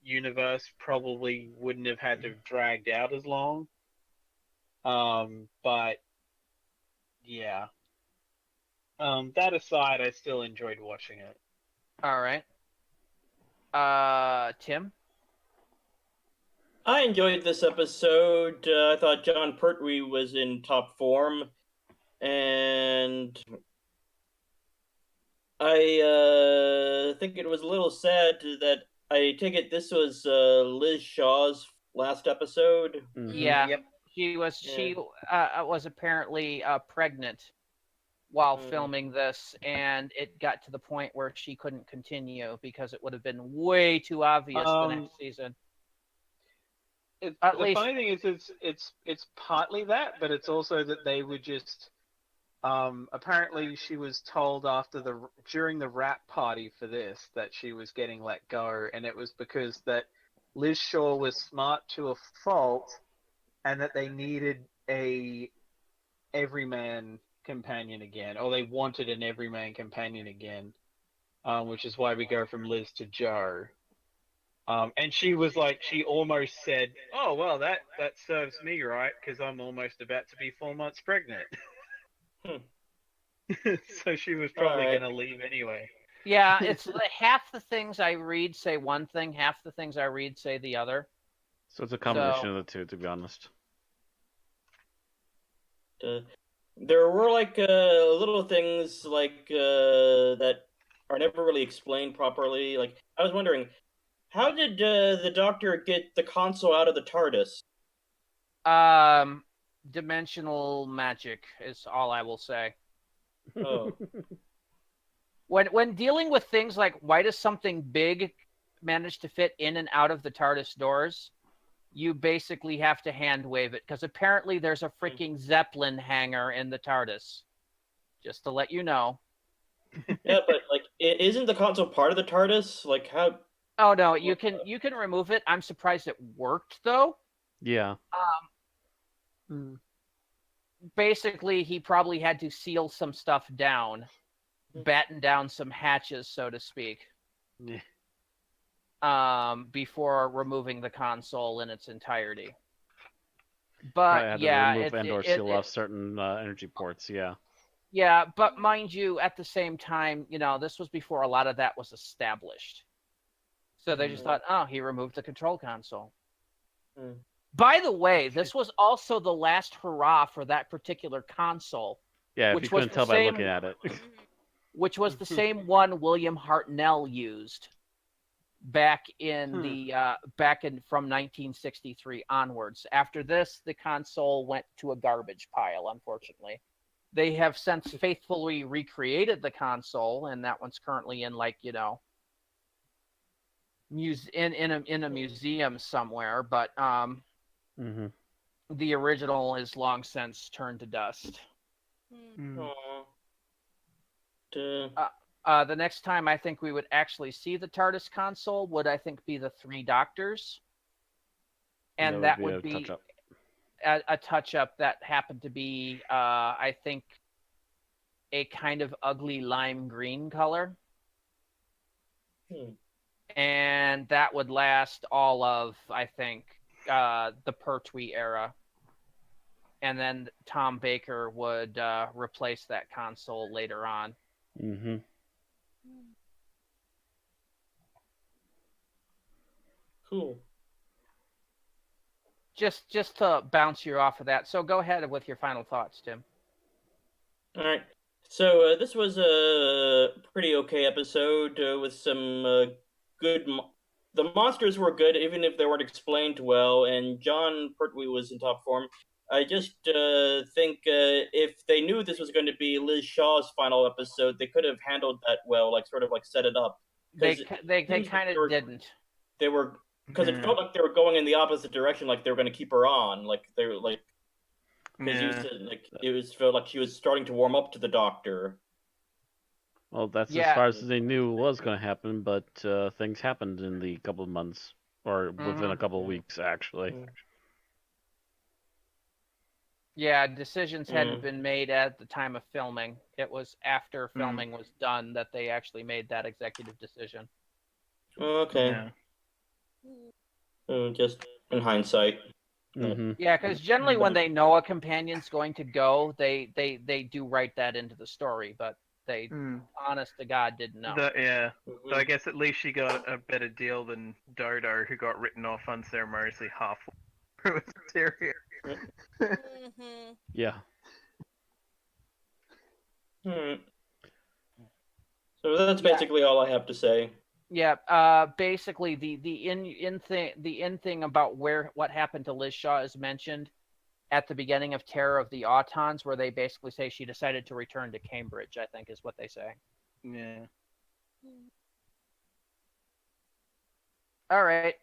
universe probably wouldn't have had to have dragged out as long. But yeah. That aside, I still enjoyed watching it. All right. Tim? I enjoyed this episode. I thought John Pertwee was in top form. And I think it was a little sad that I take it this was Liz Shaw's last episode. Mm-hmm. Yeah. Yep. She was apparently pregnant while filming this, and it got to the point where she couldn't continue because it would have been way too obvious the next season. The funny thing is, it's partly that, but it's also that they were just. Apparently, she was told during the wrap party for this that she was getting let go, and it was because that Liz Shaw was smart to a fault, and that they needed a everyman companion again, or they wanted an everyman companion again, which is why we go from Liz to Jo. And she was like, she almost said, "Oh well, that serves me right, because I'm almost about to be 4 months pregnant." So she was probably going to leave anyway. Yeah, it's like half the things I read say one thing, half the things I read say the other. So it's a combination of the two, to be honest. There were like little things like that are never really explained properly. Like, I was wondering, how did the Doctor get the console out of the TARDIS? dimensional magic is all I will say. Oh. When dealing with things like why does something big manage to fit in and out of the TARDIS doors, you basically have to hand wave it because apparently there's a freaking Zeppelin hangar in the TARDIS. Just to let you know. Yeah, but like, isn't the console part of the TARDIS? Like, how? Oh no, you can remove it. I'm surprised it worked though. Yeah. Basically, he probably had to seal some stuff down, batten down some hatches, so to speak. Yeah. Before removing the console in its entirety. Probably But had yeah, to remove and/or seal off certain energy ports. Yeah. Yeah, but mind you, at the same time, this was before a lot of that was established. So they just thought, oh, he removed the control console. By the way, this was also the last hurrah for that particular console. Yeah, if you couldn't tell by looking at it. Which was the same one William Hartnell used back in from 1963 onwards. After this, the console went to a garbage pile, unfortunately. They have since faithfully recreated the console, and that one's currently in in a museum somewhere. But the original is long since turned to dust. The next time I think we would actually see the TARDIS console would I think be the Three Doctors, and that would be a touch-up that happened to be I think a kind of ugly lime green color, and that would last all of I think the Pertwee era, and then Tom Baker would replace that console later on. Cool. Just to bounce you off of that. So go ahead with your final thoughts, Tim. All right. So this was a pretty okay episode with some good. The monsters were good, even if they weren't explained well. And John Pertwee was in top form. I just think if they knew this was going to be Liz Shaw's final episode, they could have handled that well, like sort of like set it up. They kind of didn't. They were because it felt like they were going in the opposite direction, like they were going to keep her on, like they were like. Because it felt like she was starting to warm up to the Doctor. Well, that's as far as they knew was going to happen, but things happened in the couple of months, or within a couple of weeks, actually. Yeah, decisions hadn't been made at the time of filming. It was after filming was done that they actually made that executive decision. Okay. Just in hindsight. Yeah, because generally when they know a companion's going to go, they do write that into the story, but they, honest to God, didn't know. So I guess at least she got a better deal than Dodo, who got written off unceremoniously halfway through the series. Yeah. So that's basically all I have to say. Yeah, basically the in thing about what happened to Liz Shaw is mentioned at the beginning of Terror of the Autons, where they basically say she decided to return to Cambridge, I think is what they say. Yeah. All right,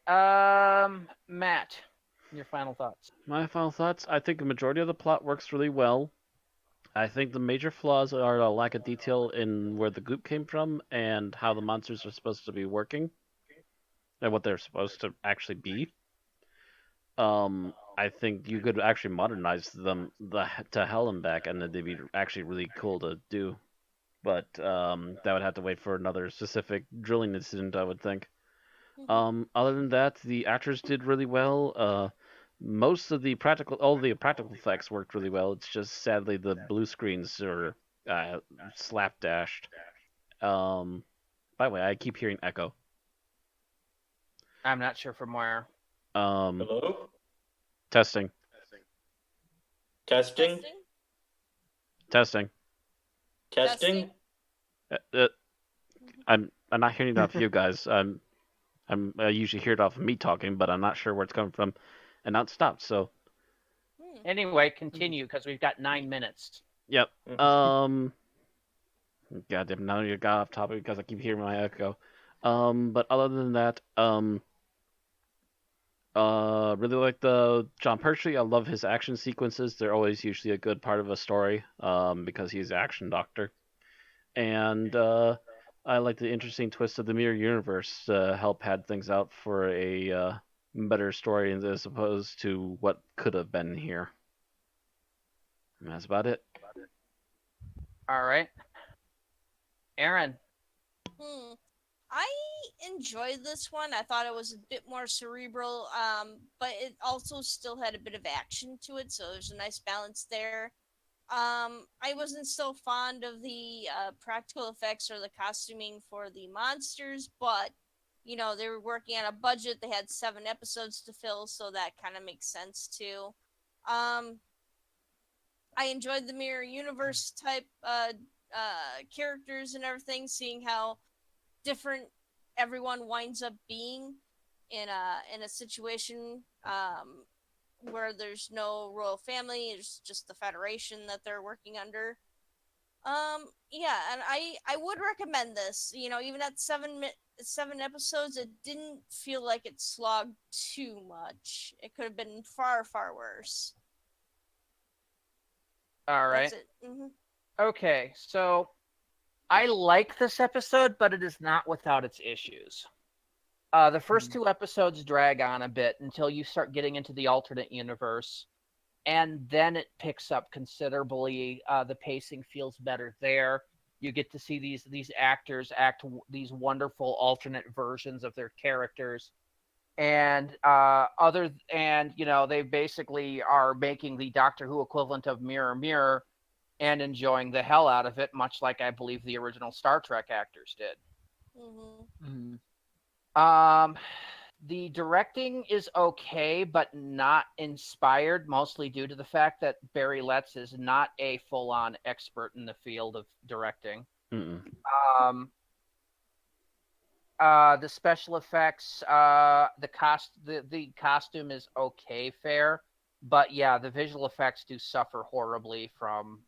Matt, your final thoughts. My final thoughts, I think the majority of the plot works really well. I think the major flaws are a lack of detail in where the goop came from and how the monsters are supposed to be working and what they're supposed to actually be. I think you could actually modernize them to hell and back, and they'd be actually really cool to do. But that would have to wait for another specific drilling incident, I would think. Other than that, the actors did really well. Most of all the practical effects worked really well. It's just sadly the blue screens are slapdashed. By the way, I keep hearing echo. I'm not sure from where. Hello? Testing. Testing? Testing. Testing? I'm not hearing it off you guys. I usually hear it off of me talking, but I'm not sure where it's coming from. And now it stopped, so. Anyway, continue because we've got 9 minutes. Yep. Goddamn, now you got off topic because I keep hearing my echo. But other than that, really like the John Pertwee. I love his action sequences. They're always usually a good part of a story, because he's an action doctor. And I like the interesting twist of the mirror universe to help pad things out for a better story as opposed to what could have been here. And that's about it. All right. Aaron. I enjoyed this one. I thought it was a bit more cerebral, but it also still had a bit of action to it, so there's a nice balance there. I wasn't so fond of the practical effects or the costuming for the monsters, but, you know, they were working on a budget. They had 7 episodes to fill, so that kind of makes sense, too. I enjoyed the Mirror Universe type characters and everything, seeing how different everyone winds up being in a situation where there's no royal family, it's just the Federation that they're working under. Yeah, and I would recommend this. You know, even at 7 episodes, it didn't feel like it slogged too much. It could have been far, far worse. All right. That's it. Okay, so I like this episode, but it is not without its issues. The first 2 episodes drag on a bit until you start getting into the alternate universe, and then it picks up considerably. The pacing feels better there. You get to see these actors act these wonderful alternate versions of their characters, and you know, they basically are making the Doctor Who equivalent of Mirror Mirror and enjoying the hell out of it, much like I believe the original Star Trek actors did. The directing is okay, but not inspired, mostly due to the fact that Barry Letts is not a full-on expert in the field of directing. The special effects, the costume is okay, fair, but yeah, the visual effects do suffer horribly from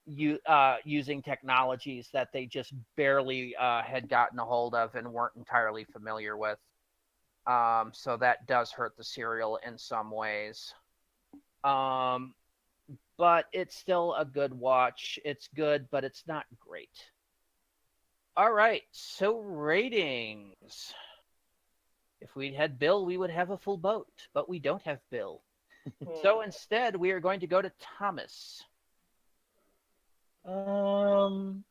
using technologies that they just barely had gotten a hold of and weren't entirely familiar with. So that does hurt the serial in some ways. But it's still a good watch. It's good, but it's not great. All right, so ratings. If we had Bill, we would have a full boat, but we don't have Bill. So instead, we are going to go to Thomas. Going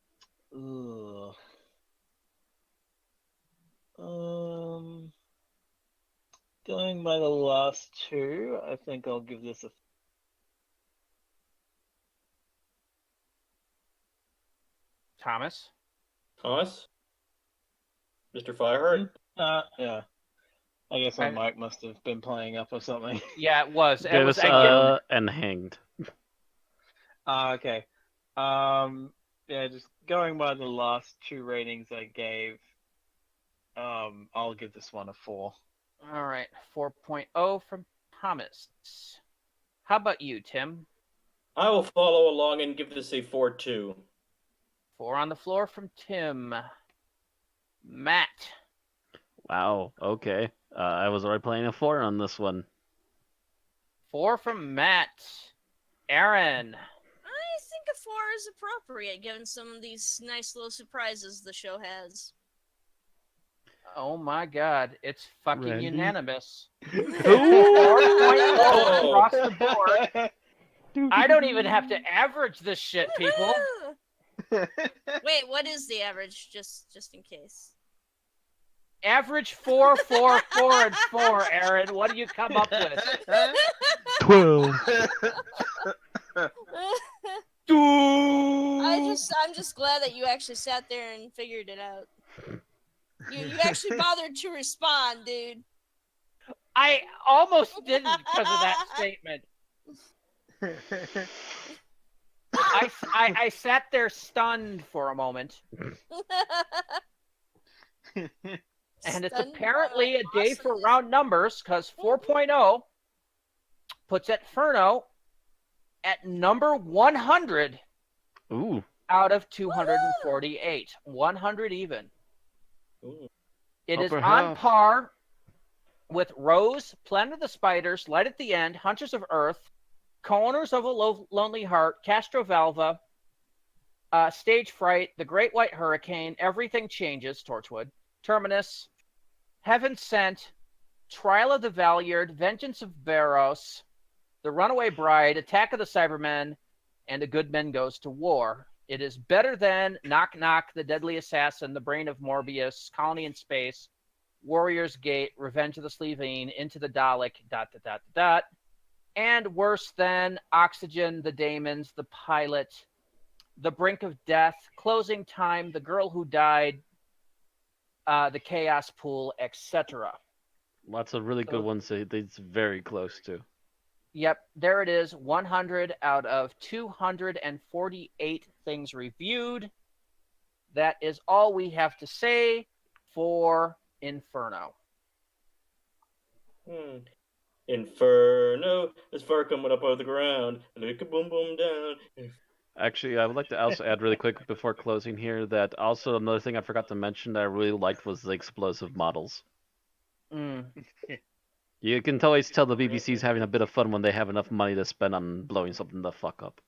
by the last 2, I think I'll give this a... Thomas? Thomas? Mr. Fireheart? Yeah. I guess my mic must have been playing up or something. Yeah, it was. It was and hanged. Okay. Yeah, just going by the last 2 ratings I gave, I'll give this one a 4. All right, 4.0 from Thomas. How about you, Tim? I will follow along and give this a 4-2. 4 on the floor from Tim. Matt. Wow, okay. I was already playing a 4 on this one. 4 from Matt. Aaron. I think a 4 is appropriate, given some of these nice little surprises the show has. Oh my God, it's fucking Randy? Unanimous. 4.0 across the board. I don't even have to average this shit, people. Wait, what is the average? Just in case. Average 4, 4, 4, and 4, Aaron. What do you come up with? 12. I'm just glad that you actually sat there and figured it out. You actually bothered to respond, dude. I almost didn't because of that statement. I sat there stunned for a moment. And it's apparently a day for round numbers, because 4.0 puts Inferno at number 100 Ooh. out of 248. 100 even. Ooh. It is Upper on half. par with Rose, Planet of the Spiders, Light at the End, Hunters of Earth, Co-Owners of a Lonely Heart, Castrovalva, Stage Fright, The Great White Hurricane, Everything Changes, Torchwood, Terminus, Heaven Sent, Trial of the Valiard, Vengeance of Barros, The Runaway Bride, Attack of the Cybermen, and A Good Man Goes to War. It is better than Knock Knock, The Deadly Assassin, The Brain of Morbius, Colony in Space, Warrior's Gate, Revenge of the Slevine, Into the Dalek, ... and worse than Oxygen, The Daemons, The Pilot, The Brink of Death, Closing Time, The Girl Who Died, The Chaos Pool, etc. Lots of really good ones. It's very close to. Yep, there it is. 100 out of 248 things reviewed. That is all we have to say for Inferno. Inferno, there's fire coming up out of the ground. Look a boom boom down. Actually, I would like to also add really quick before closing here that also another thing I forgot to mention that I really liked was the explosive models. You can always tell the BBC's having a bit of fun when they have enough money to spend on blowing something the fuck up.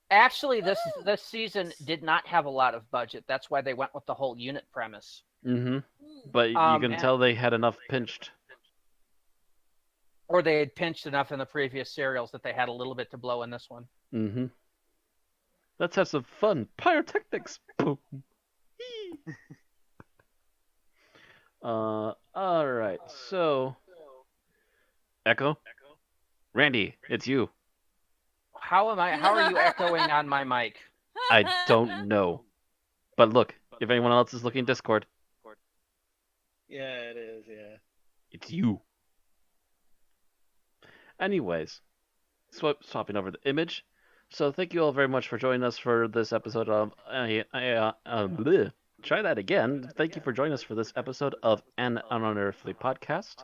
Actually, this season did not have a lot of budget. That's why they went with the whole unit premise. Mm-hmm. But you can tell they had enough pinched. Or they had pinched enough in the previous serials that they had a little bit to blow in this one. Mm-hmm. Let's have some fun. Pyrotechnics. Boom. Alright, so... Echo? Randy, it's you. How are you echoing on my mic? I don't know. But look, if anyone else is looking Discord... Yeah, it is, yeah. It's you. Anyways, swapping over the image. So thank you all very much for joining us for this episode of... Try that again. Thank you for joining us for this episode of An Unearthly Podcast.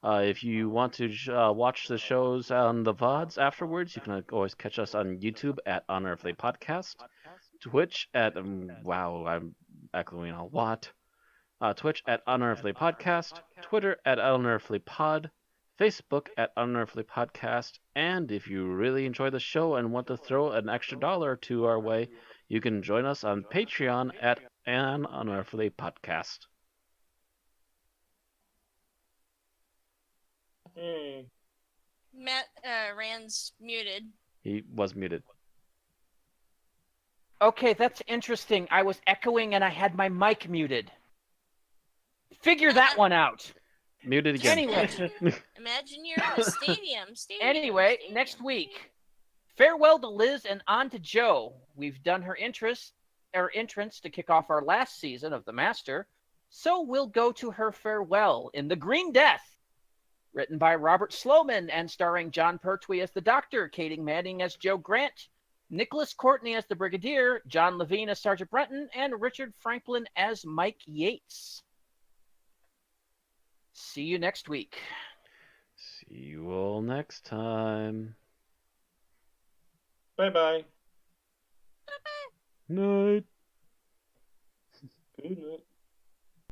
If you want to watch the shows on the VODs afterwards, you can always catch us on YouTube at Unearthly Podcast, Twitch at... wow, I'm echoing a lot. Twitch at Unearthly Podcast, Twitter at Unearthly Pod, Facebook at Unearthly Podcast, and if you really enjoy the show and want to throw an extra $1 or $2 our way, you can join us on Patreon at An Unearthly Podcast. Matt Rand's muted. He was muted. Okay, that's interesting. I was echoing and I had my mic muted. Figure that one out. Muted again. Anyway. Imagine you're in a stadium. Anyway, next week, farewell to Liz and on to Joe. We've done her entrance to kick off our last season of The Master, so we'll go to her farewell in The Green Death, written by Robert Sloman and starring John Pertwee as the Doctor, Katie Manning as Joe Grant, Nicholas Courtney as the Brigadier, John Levine as Sergeant Brenton, and Richard Franklin as Mike Yates. See you next week. See you all next time. Bye-bye. Night. Good night.